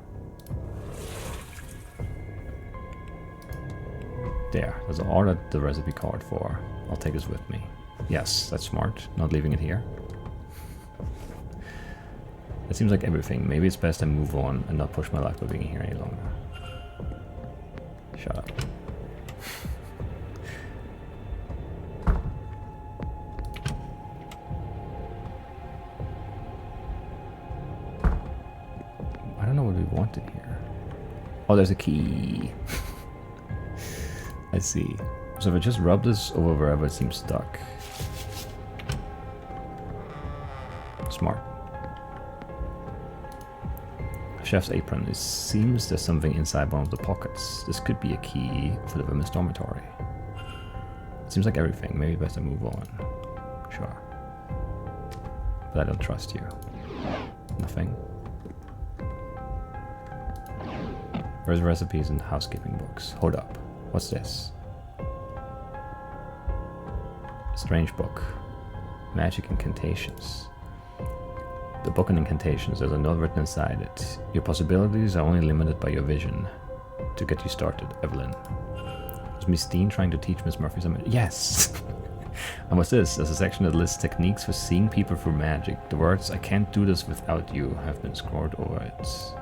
There, that's all that the recipe called for. I'll take this with me. Yes, that's smart, not leaving it here. It seems like everything. Maybe it's best I move on and not push my life by being here any longer. Shut up. I don't know what we want in here. Oh, there's a key. I see. So if I just rub this over wherever it seems stuck. Smart. Chef's apron. It seems there's something inside one of the pockets. This could be a key for the women's dormitory. It seems like everything. Maybe best to move on. Sure. But I don't trust you. Nothing. Where's recipes and housekeeping books? Hold up. What's this? Strange book. Magic incantations. The book on incantations, there's a note written inside it. Your possibilities are only limited by your vision. To get you started, Evelyn. Was Miss Deane trying to teach Miss Murphy something? Yes! And what's this? There's a section that lists techniques for seeing people through magic. The words, "I can't do this without you," have been scrawled over it.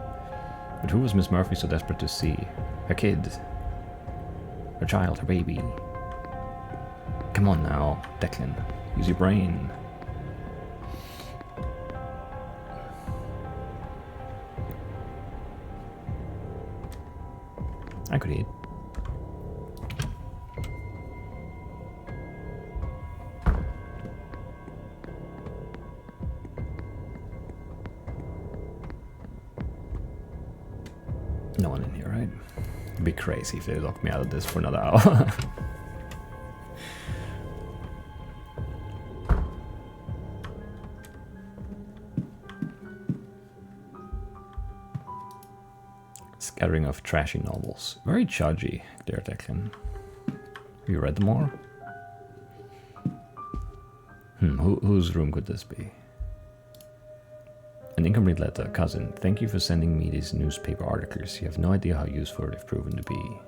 But who was Miss Murphy so desperate to see? Her kid. Her child, her baby. Come on now, Declan. Use your brain. I could eat. No one in here, right? It'd be crazy if they locked me out of this for another hour. Scattering of trashy novels. Very chudgy, dear Declan. Have you read them all? Whose room could this be? An incomplete letter. Cousin, thank you for sending me these newspaper articles. You have no idea how useful they've proven to be.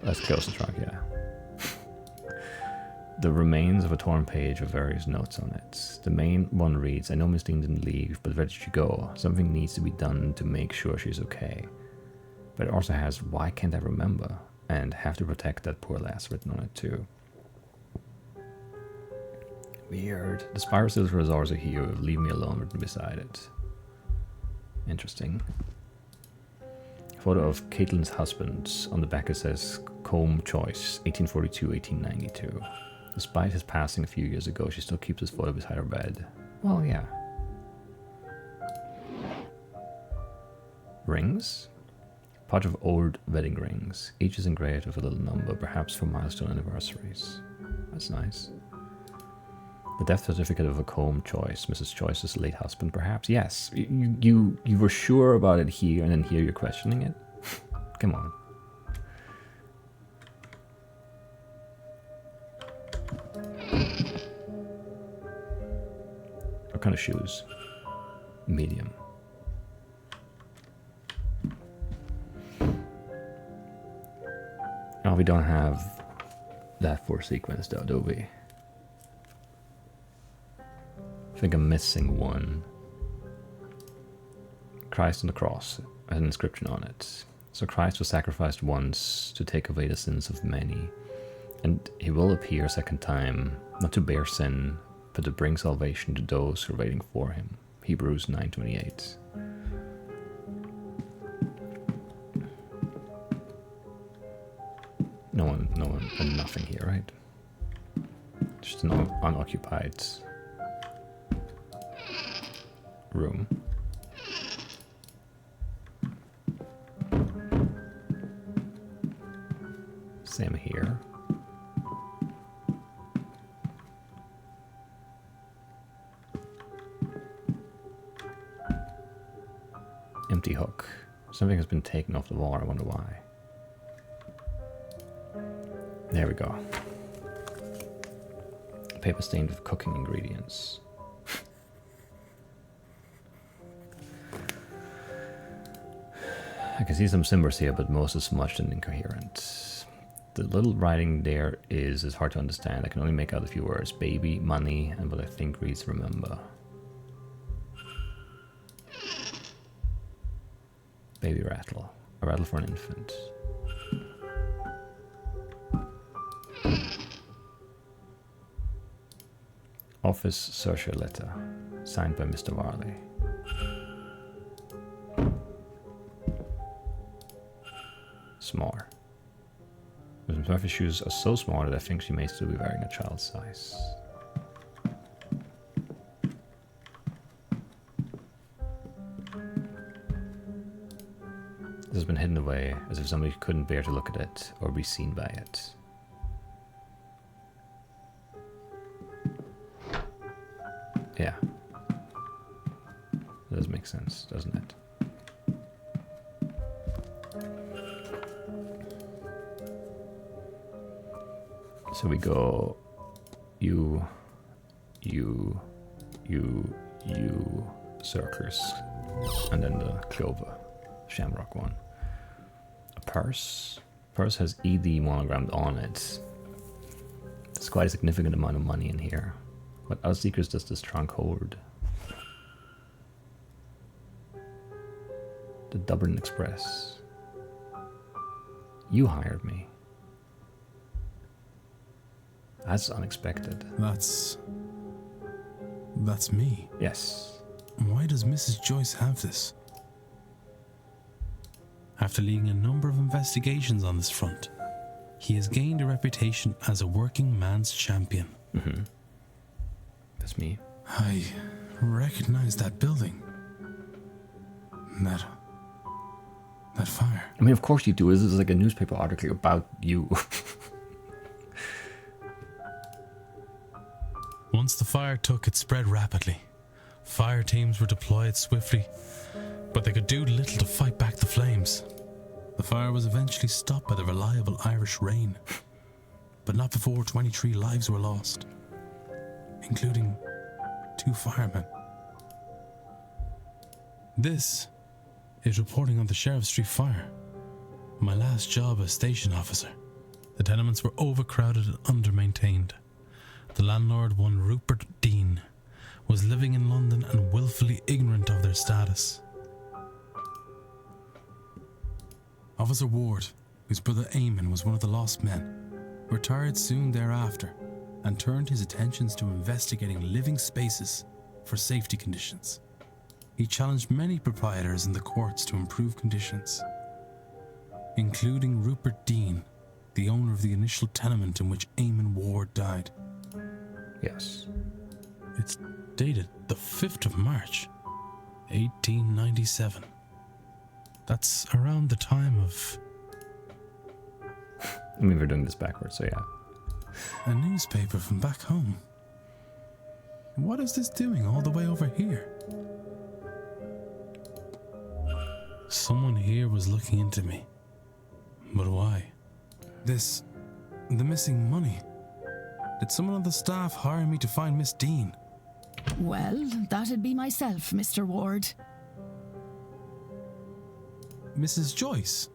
Let's close the trunk, yeah. The remains of a torn page with various notes on it. The main one reads, I know Miss Deane didn't leave, but where did she go? Something needs to be done to make sure she's okay. But it also has, why can't I remember? And have to protect that poor lass written on it too. Weird. The spiral silver resource are here. Leave me alone written beside it. Interesting. Photo of Caitlin's husband. On the back it says Combe Choice, 1842-1892. Despite his passing a few years ago, she still keeps his photo beside her bed. Well, yeah. Rings? A bunch of old wedding rings. Each is engraved with a little number, perhaps for milestone anniversaries. That's nice. The death certificate of a Combe Choice, Mrs. Choice's late husband, perhaps? Yes. You were sure about it here, and then here you're questioning it? Come on. What kind of shoes? Medium. Oh, we don't have that for sequence though, do we? I think I'm missing one. Christ on the cross has an inscription on it. So Christ was sacrificed once to take away the sins of many, and he will appear a second time, not to bear sin, but to bring salvation to those who are waiting for him. Hebrews 9:28. No one, and nothing here, right? Just an unoccupied room. Same here. Empty hook. Something has been taken off the wall, I wonder why. There we go. Paper stained with cooking ingredients. I can see some symbols here, but most is smudged and incoherent. The little writing there is hard to understand. I can only make out a few words. Baby, money, and what I think reads remember. Baby rattle. A rattle for an infant. Office searcher letter. Signed by Mr. Varley. Small. Ms. Murphy's shoes are so small that I think she may still be wearing a child's size. This has been hidden away, as if somebody couldn't bear to look at it or be seen by it. Yeah. That does make sense, doesn't it? So we go you, circles, and then the clover, shamrock one. A purse. Purse has ED monogrammed on it. There's quite a significant amount of money in here. What other secrets does this trunk hold? The Dublin Express. You hired me. That's unexpected. That's me. Yes. Why does Mrs. Joyce have this? After leading a number of investigations on this front, he has gained a reputation as a working man's champion. Mm-hmm. That's me. I recognize that building. That fire. I mean, of course you do. This is like a newspaper article about you. Once the fire took, it spread rapidly. Fire teams were deployed swiftly, but they could do little to fight back the flames. The fire was eventually stopped by the reliable Irish rain, but not before 23 lives were lost, including 2 firemen. This is reporting on the Sheriff Street fire. My last job as station officer. The tenements were overcrowded and under-maintained. The landlord, one Rupert Deane, was living in London and willfully ignorant of their status. Officer Ward, whose brother Eamon was one of the lost men, retired soon thereafter and turned his attentions to investigating living spaces for safety conditions. He challenged many proprietors in the courts to improve conditions, including Rupert Deane, the owner of the initial tenement in which Eamon Ward died. Yes. It's dated the 5th of March, 1897. That's around the time of... I mean, we're doing this backwards, so yeah. A newspaper from back home. What is this doing all the way over here? Someone here was looking into me. But why? The missing money. Did someone on the staff hire me to find Miss Deane? Well, that'd be myself, Mr. Ward. Mrs. Joyce?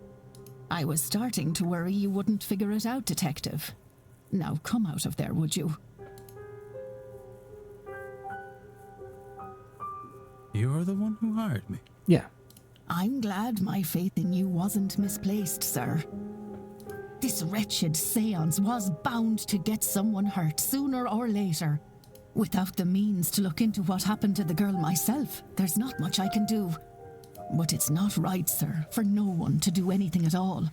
I was starting to worry you wouldn't figure it out, Detective. Now come out of there, would you? You're the one who hired me? Yeah. I'm glad my faith in you wasn't misplaced, sir. This wretched séance was bound to get someone hurt sooner or later. Without the means to look into what happened to the girl myself, there's not much I can do. But it's not right, sir, for no one to do anything at all.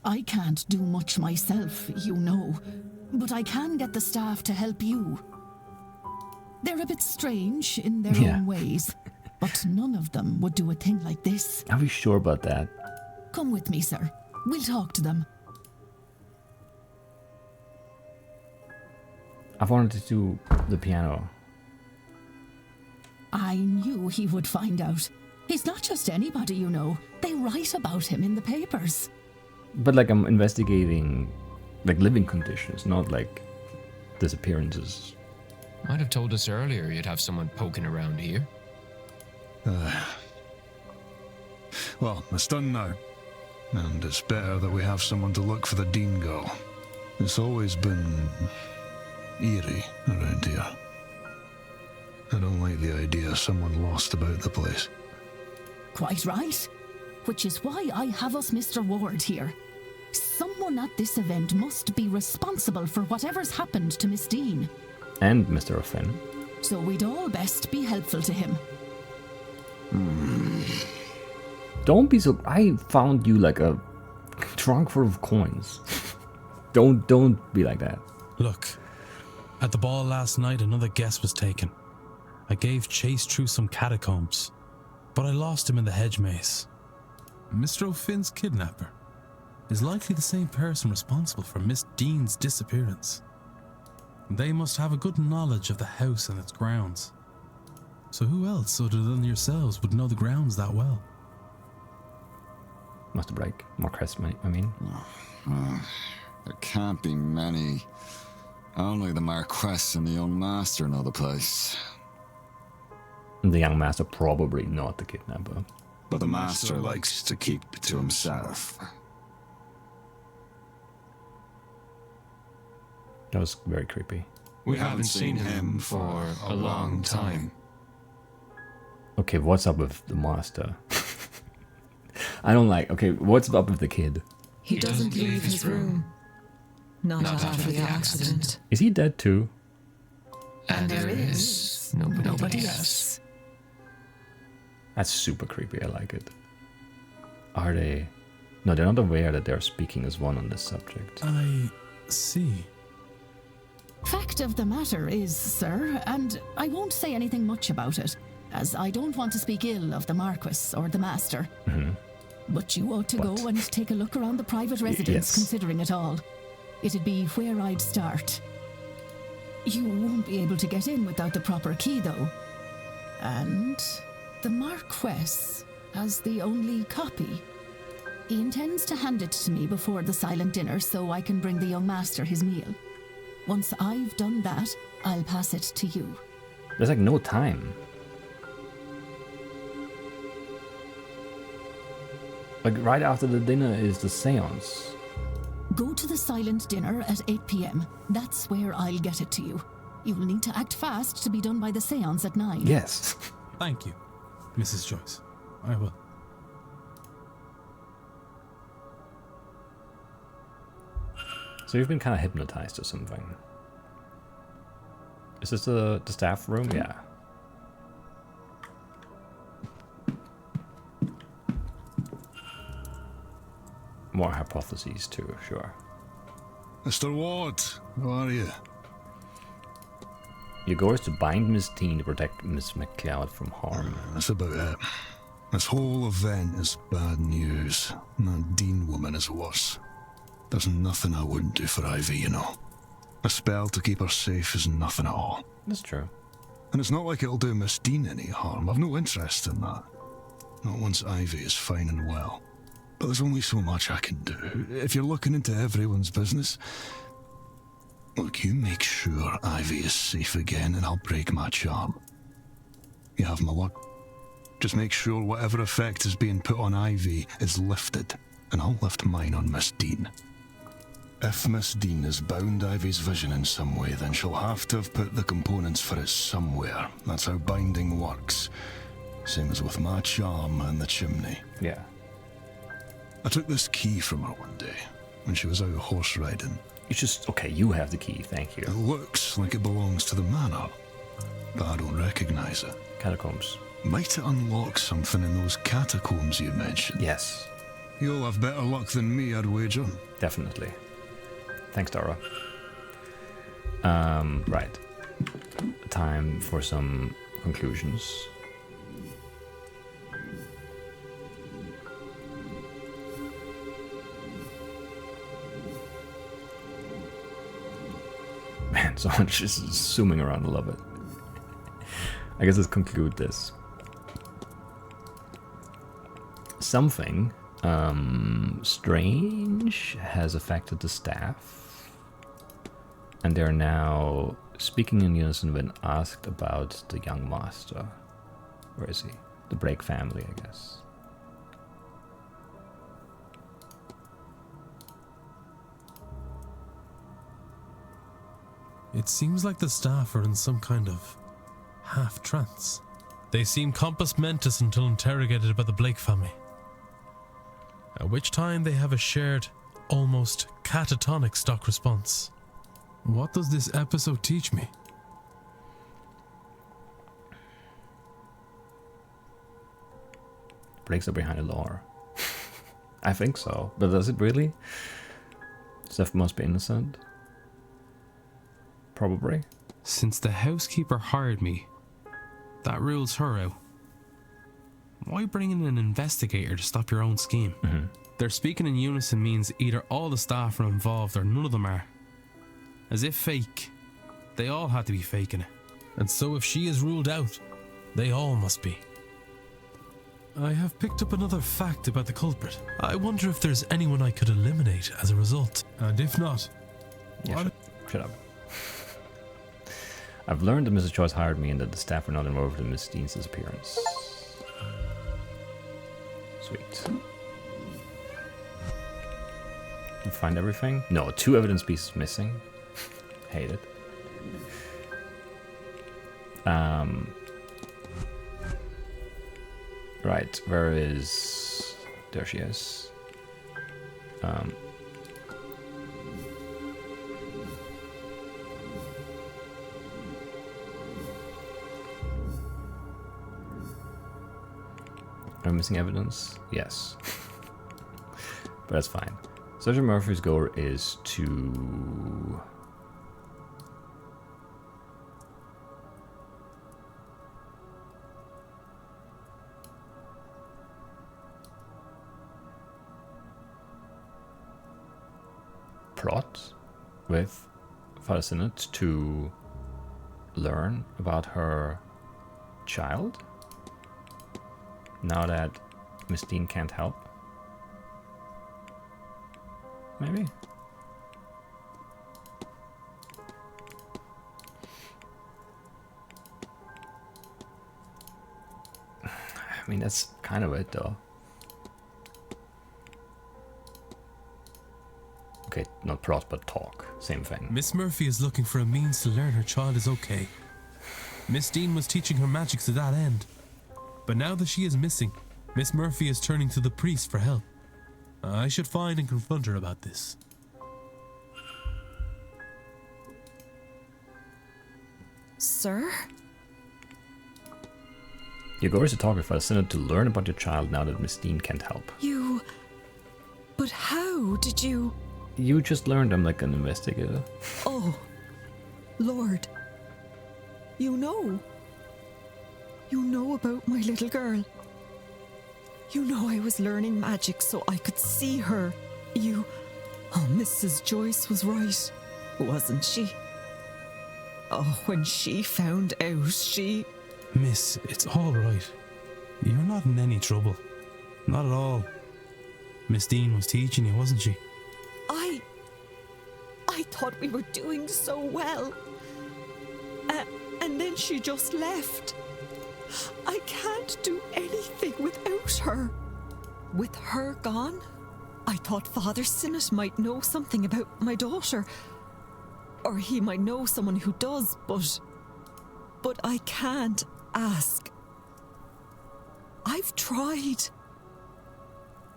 I can't do much myself, you know, but I can get the staff to help you. They're a bit strange in their own ways, but none of them would do a thing like this. Are we sure about that? Come with me, sir. We'll talk to them. I've wanted to do the piano. I knew he would find out. He's not just anybody, you know. They write about him in the papers. But like I'm investigating like living conditions, not like disappearances. Might have told us earlier you'd have someone poking around here. Well, it's done now. And it's better that we have someone to look for the Deane girl. It's always been eerie around here. I don't like the idea of someone lost about the place. Quite right. Which is why I have us Mr. Ward here. Someone at this event must be responsible for whatever's happened to Miss Deane. And Mr. O'Finn. So we'd all best be helpful to him. Don't be so... I found you like a trunk full of coins. Don't be like that. Look, at the ball last night, another guess was taken. I gave chase through some catacombs, but I lost him in the hedge maze. Mr. O'Finn's kidnapper is likely the same person responsible for Miss Deane's disappearance. They must have a good knowledge of the house and its grounds. So who else other than yourselves would know the grounds that well? Must break. More crest, I mean. There can't be many. Only the Marquess and the young master know the place. The young master probably not the kidnapper. But the master likes to keep it to himself. That was very creepy. We haven't seen him for a long time. Okay, what's up with the master? I don't like... Okay, what's up with the kid? He doesn't leave his room. Not after the accident. Is he dead too? And there is nobody else. That's super creepy, I like it. Are they... No, they're not aware that they're speaking as one on this subject. I see. Fact of the matter is, sir, and I won't say anything much about it, as I don't want to speak ill of the Marquess or the Master. But you ought to go and take a look around the private residence, considering it all. It'd be where I'd start. You won't be able to get in without the proper key, though. And the Marquess has the only copy. He intends to hand it to me before the silent dinner so I can bring the young master his meal. Once I've done that, I'll pass it to you. There's like no time. Like right after the dinner is the seance. Go to the silent dinner at 8 p.m. That's where I'll get it to you. You'll need to act fast to be done by the seance at 9. Yes. Thank you, Mrs. Joyce. I will. So you've been kind of hypnotized or something. Is this the staff room? Yeah. More hypotheses too, sure. Mr. Ward, how are you? Your goal is to bind Miss Deane to protect Miss McLeod from harm. That's about it. This whole event is bad news. That Deane woman is worse. There's nothing I wouldn't do for Ivy, you know. A spell to keep her safe is nothing at all. That's true. And it's not like it'll do Miss Deane any harm. I've no interest in that. Not once Ivy is fine and well. But there's only so much I can do. If you're looking into everyone's business, look, you make sure Ivy is safe again and I'll break my charm. You have my word. Just make sure whatever effect is being put on Ivy is lifted, and I'll lift mine on Miss Deane. If Miss Deane has bound Ivy's vision in some way, then she'll have to have put the components for it somewhere. That's how binding works. Same as with my charm and the chimney. Yeah. I took this key from her one day, when she was out horse riding. Okay, you have the key, thank you. It looks like it belongs to the manor, but I don't recognize it. Catacombs. Might it unlock something in those catacombs you mentioned? Yes. You'll have better luck than me, I'd wager. Definitely. Thanks, Dara. Right. Time for some conclusions. Man, so much is zooming around. I love it. I guess let's conclude this. Something strange has affected the staff, and they're now speaking in unison when asked about the young master. Where is he? The Blake family, I guess. It seems like the staff are in some kind of half-trance. They seem compos mentis until interrogated by the Blake family, at which time they have a shared, almost catatonic stock response. What does this episode teach me? Blakes are behind the lore. I think so, but does it really? Steph must be innocent. Probably. Since the housekeeper hired me, that rules her out. Why bring in an investigator to stop your own scheme? Mm-hmm. Their speaking in unison means either all the staff are involved or none of them are. As if fake, they all had to be faking it. And so if she is ruled out, they all must be. I have picked up another fact about the culprit. I wonder if there's anyone I could eliminate as a result. And if not, yeah, shut up. I've learned that Mrs. Joyce hired me and that the staff were not involved in Miss Deane's disappearance. Sweet. Can find everything? No, 2 evidence pieces missing. Hate it. Right, where is... There she is. Am I missing evidence? Yes. But that's fine. Sergeant Murphy's goal is to... plot with Father Sinnott to learn about her child? Now that Miss Deane can't help? Maybe? I mean, that's kind of it, though. Okay, not plot, but talk. Same thing. Miss Murphy is looking for a means to learn her child is okay. Miss Deane was teaching her magic to that end. But now that she is missing, Miss Murphy is turning to the priest for help. I should find and confront her about this. Sir? You go to talk with Father Synod to learn about your child now that Miss Deane can't help. You... But how did you... You just learned I'm like an investigator. Oh, Lord. You know. You know about my little girl. You know I was learning magic so I could see her. You... Oh, Mrs. Joyce was right, wasn't she? Oh, when she found out, she... Miss, it's all right. You're not in any trouble. Not at all. Miss Deane was teaching you, wasn't she? I thought we were doing so well. And then she just left. I can't do anything without her. With her gone, I thought Father Synod might know something about my daughter. Or he might know someone who does, but I can't ask. I've tried.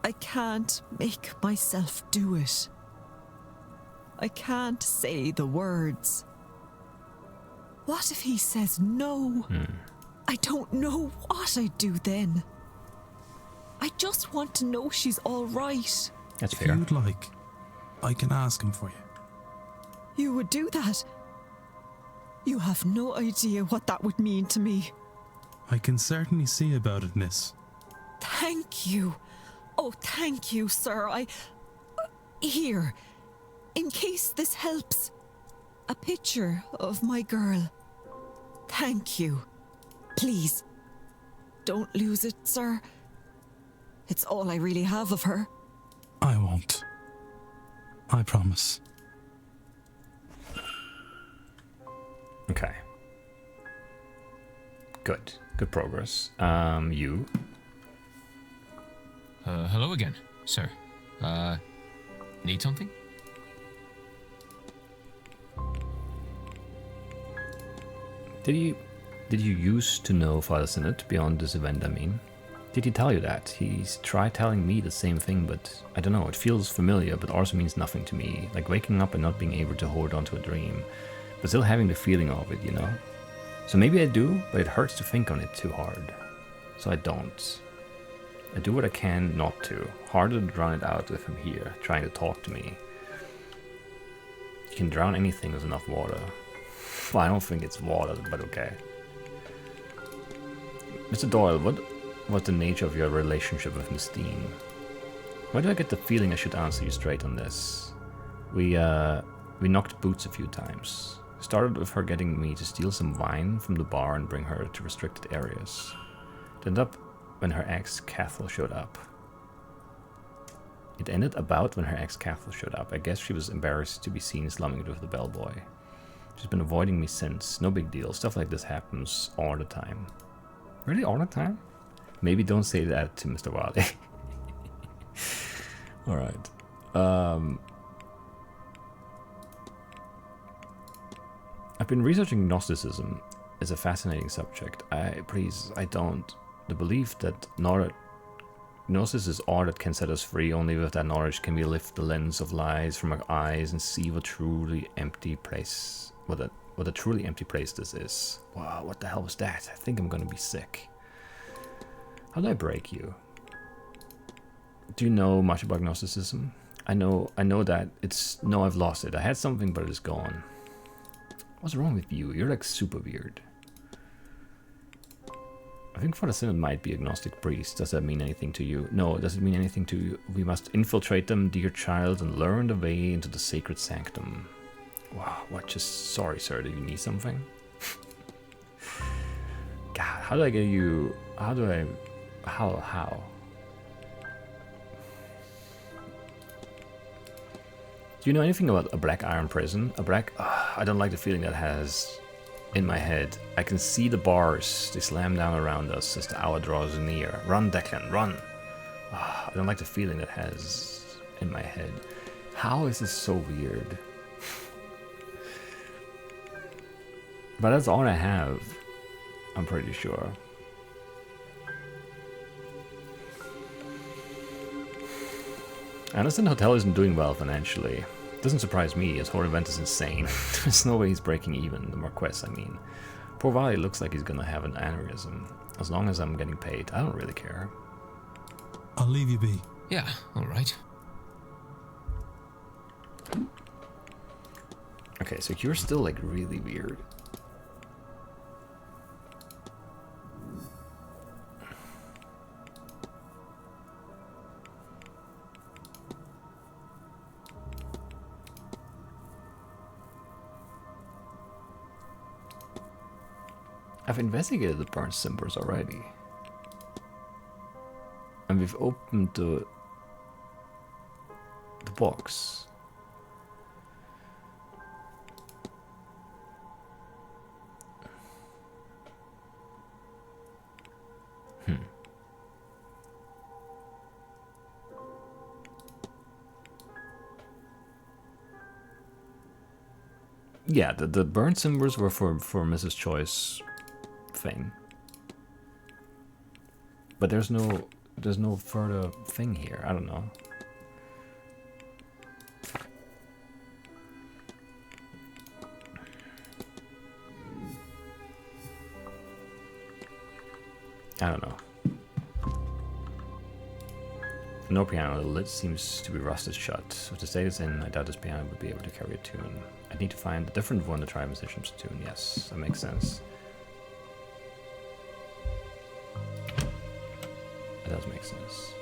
I can't make myself do it. I can't say the words. What if he says no? I don't know what I'd do then. I just want to know she's all right. That's If fair. you'd like, I can ask him for you. You would do that? You have no idea what that would mean to me. I can certainly see about it, miss. Thank you. Oh, thank you, sir. Here, in case this helps, a picture of my girl. Thank you. Please, don't lose it, sir. It's all I really have of her. I won't. I promise. Okay. Good. Good progress. You? Hello again, sir. Need something? Did you used to know Father Synod beyond this event, I mean? Did he tell you that? He's tried telling me the same thing, but I don't know, it feels familiar, but also means nothing to me. Like waking up and not being able to hold on to a dream, but still having the feeling of it, you know? So maybe I do, but it hurts to think on it too hard. So I don't. I do what I can not to. Harder to drown it out with him here, trying to talk to me. You can drown anything with enough water. Well, I don't think it's water, but okay. Mr. Doyle, what was the nature of your relationship with Miss Deane? Why do I get the feeling I should answer you straight on this? We knocked boots a few times. Started with her getting me to steal some wine from the bar and bring her to restricted areas. It ended up when her ex, Cathal, showed up. It ended about when her ex, Cathal, showed up. I guess she was embarrassed to be seen slumming it with the bellboy. She's been avoiding me since. No big deal. Stuff like this happens all the time. Really? All the time? Maybe don't say that to Mr. Wiley. Alright. I've been researching Gnosticism. It's a fascinating subject. I don't. The belief that Gnosis is all that can set us free. Only with that knowledge can we lift the lens of lies from our eyes and see what a truly empty place this is. Wow, what the hell was that? I think I'm gonna be sick. How did I break you? Do you know much about Gnosticism? I know that it's... No, I've lost it. I had something, but it's gone. What's wrong with you? You're like super weird. I think Father Synod might be agnostic priest. Does that mean anything to you? No, does it mean anything to you? We must infiltrate them, dear child, and learn the way into the sacred sanctum. Wow, what? Just sorry, sir. Do you need something? God, how do I get you? How? Do you know anything about a black iron prison? I don't like the feeling that has in my head. I can see the bars. They slam down around us as the hour draws near. Run, Declan, run. I don't like the feeling that has in my head. How is this so weird? But that's all I have, I'm pretty sure. I understand the hotel isn't doing well financially. It doesn't surprise me, his whole event is insane. There's no way he's breaking even, the Marquess, I mean. Poor Valley looks like he's gonna have an aneurysm. As long as I'm getting paid, I don't really care. I'll leave you be. Yeah, alright. Okay, so you're still like really weird. I've investigated the burnt cimbers already. And we've opened the box. Yeah, the burnt cimbers were for Mrs. Choi's thing. But there's no further thing here. I don't know. I don't know. No piano, the lid seems to be rusted shut. With the state it's in, I doubt this piano would be able to carry a tune. I need to find a different one to try a musician's tune. Yes, that makes sense. That does make sense.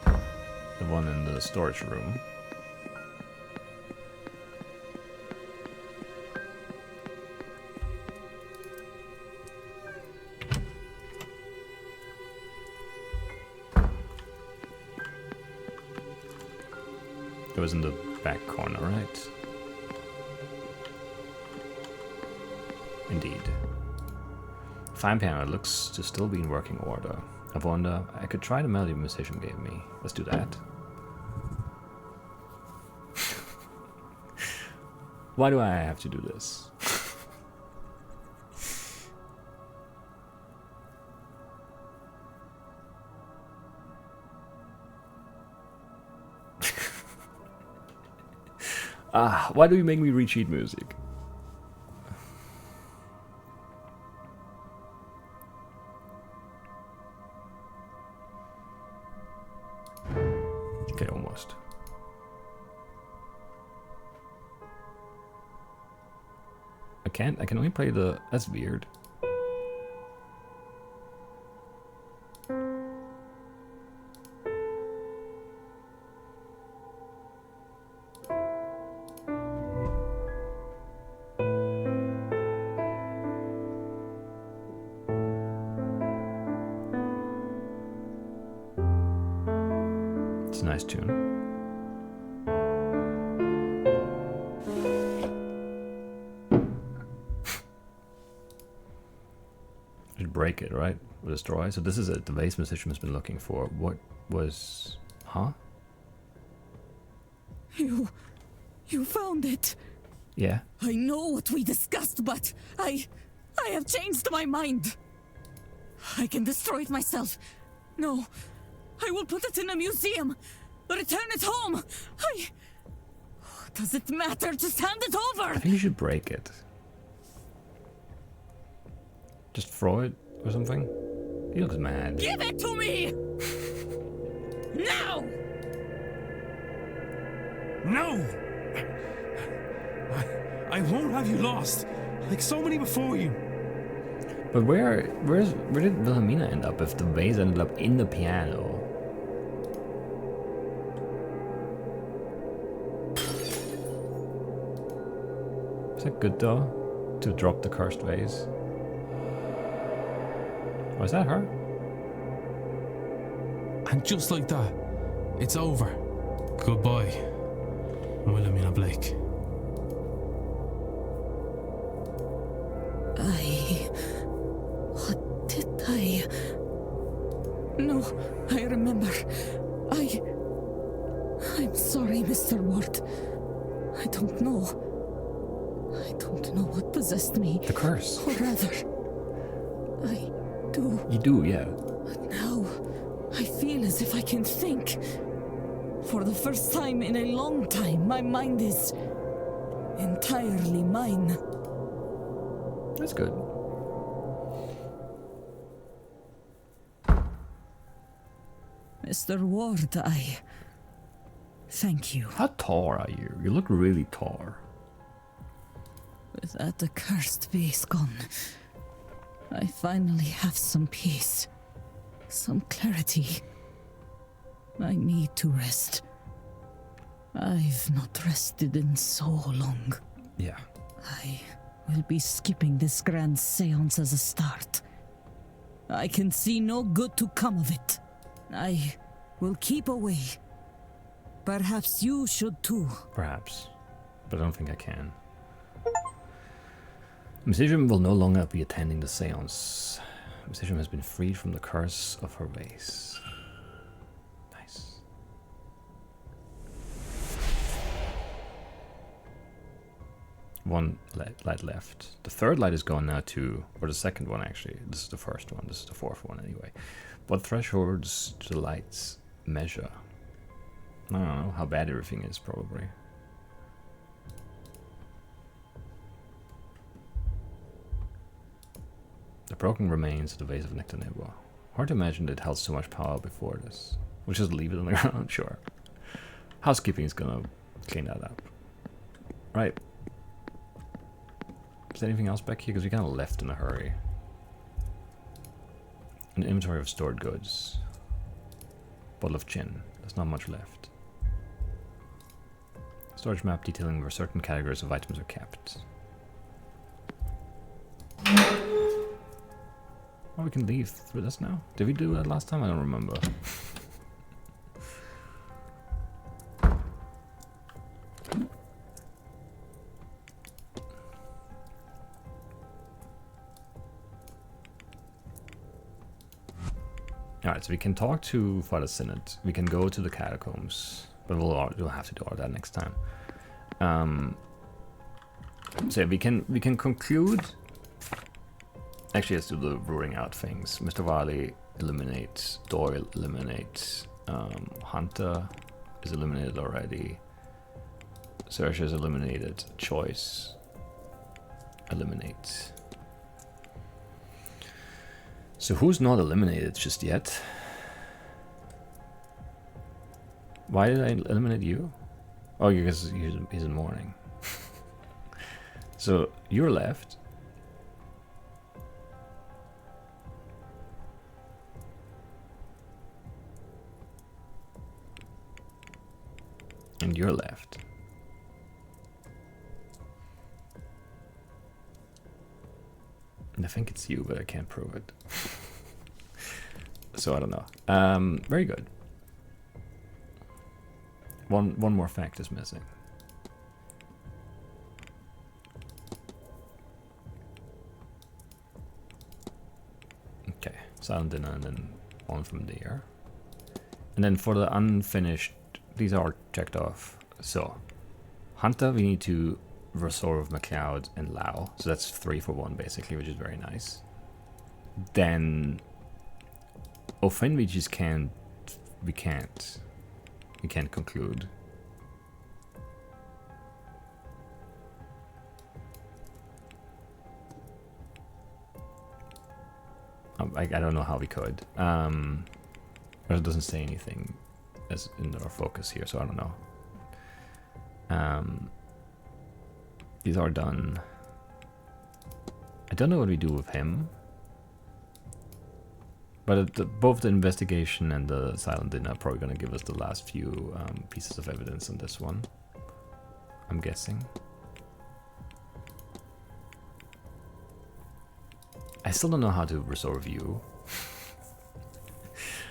The one in the storage room. It was in the back corner, right? Indeed. Fine piano, it looks to still be in working order. I wonder, I could try the melody the musician gave me. Let's do that. Why do I have to do this? Why do you make me read sheet music? Okay, almost. I can only play the... That's weird. It's a nice tune. Should break it, right? Or destroy. So this is it. The bass musician has been looking for. What was... Huh? You found it. Yeah. I know what we discussed, but I have changed my mind. I can destroy it myself. No, I will put it in a museum. Return it home. Does it matter? Just hand it over. I think you should break it. Just throw it or something. He looks mad. Give it to me! Now! No! I won't have you lost, like so many before you. But where did Wilhelmina end up if the vase ended up in the piano? Is that good though? To drop the cursed vase? Oh, is that her? And just like that, it's over. Goodbye, Wilhelmina Blake. No, I remember. I'm sorry, Mr. Ward. I don't know. I don't know what possessed me. The curse. Or rather, I do. You do, yeah. But now, I feel as if I can think. For the first time in a long time, my mind is entirely mine. That's good. Mr. Ward, I thank you. How tall are you? You look really tall. With that accursed base gone, I finally have some peace, some clarity. I need to rest. I've not rested in so long. Yeah. I will be skipping this grand séance as a start. I can see no good to come of it. I will keep away. Perhaps you should too. Perhaps. But I don't think I can. Messagem will no longer be attending the séance. Messagem has been freed from the curse of her base. Nice. One light left. The third light is gone now too. Or the second one actually. This is the first one. This is the fourth one anyway. What thresholds do the lights measure? I don't know how bad everything is probably. The broken remains of the vase of Nectanebo. Hard to imagine it held so much power before this. We'll just leave it on the ground, sure. Housekeeping is gonna clean that up. Right. Is there anything else back here? Because we kind of left in a hurry. An inventory of stored goods. Bottle of gin. There's not much left. Storage map detailing where certain categories of items are kept. Oh, we can leave through this now? Did we do that last time? I don't remember. Alright, so we can talk to Father Synod. We can go to the catacombs. But we'll have to do all that next time. So we can conclude. Actually, let's do the ruling out things. Mr. Varley eliminates. Doyle eliminates. Hunter is eliminated already. Saoirse is eliminated. Choice eliminates. So who's not eliminated just yet? Why did I eliminate you? Oh, because he's in mourning. So you're left. And you're left. And I think it's you, but I can't prove it. So I don't know. Very good. One more fact is missing. Okay, silent dinner and then on from there. And then for the unfinished, these are checked off. So, Hunter, we need to resolve McLeod and Lau. So that's 3 for 1 basically, which is very nice. Then O'Finn we just can't conclude. I don't know how we could. But it doesn't say anything as in our focus here, so I don't know. These are done. I don't know what we do with him. But both the investigation and the silent dinner are probably going to give us the last few pieces of evidence on this one. I'm guessing. I still don't know how to resolve you.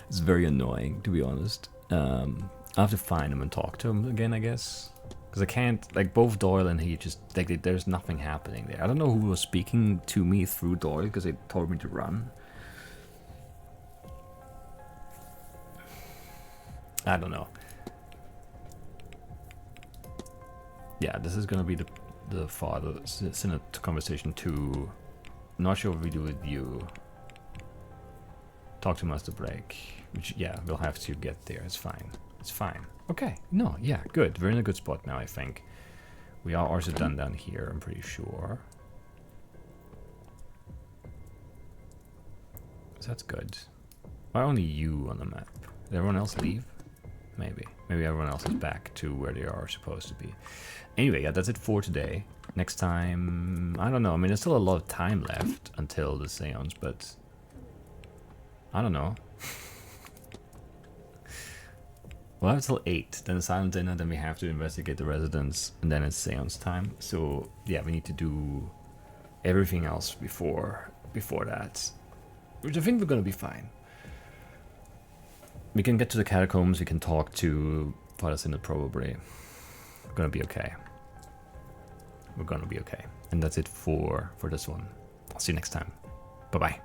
It's very annoying, to be honest. I have to find him and talk to him again, I guess. Because I can't, like, both Doyle and he just, like, there's nothing happening there. I don't know who was speaking to me through Doyle, because they told me to run. I don't know. Yeah, this is gonna be the father Synod conversation 2. Not sure what we do with you. Talk to Master Blake. Which, yeah, we'll have to get there. It's fine. It's fine. Okay. No, yeah, good. We're in a good spot now, I think. We are also done down here, I'm pretty sure. So that's good. Why only you on the map? Did everyone else leave? Maybe. Maybe everyone else is back to where they are supposed to be. Anyway, yeah, that's it for today. Next time, I don't know. I mean, there's still a lot of time left until the seance, but I don't know. We'll have till 8, then the silent dinner, then we have to investigate the residence, and then it's seance time. So yeah, we need to do everything else before that, which I think we're gonna be fine. We can get to the catacombs. We can talk to Father Synod probably. We're gonna be okay. We're gonna be okay, and that's it for this one. I'll see you next time. Bye bye.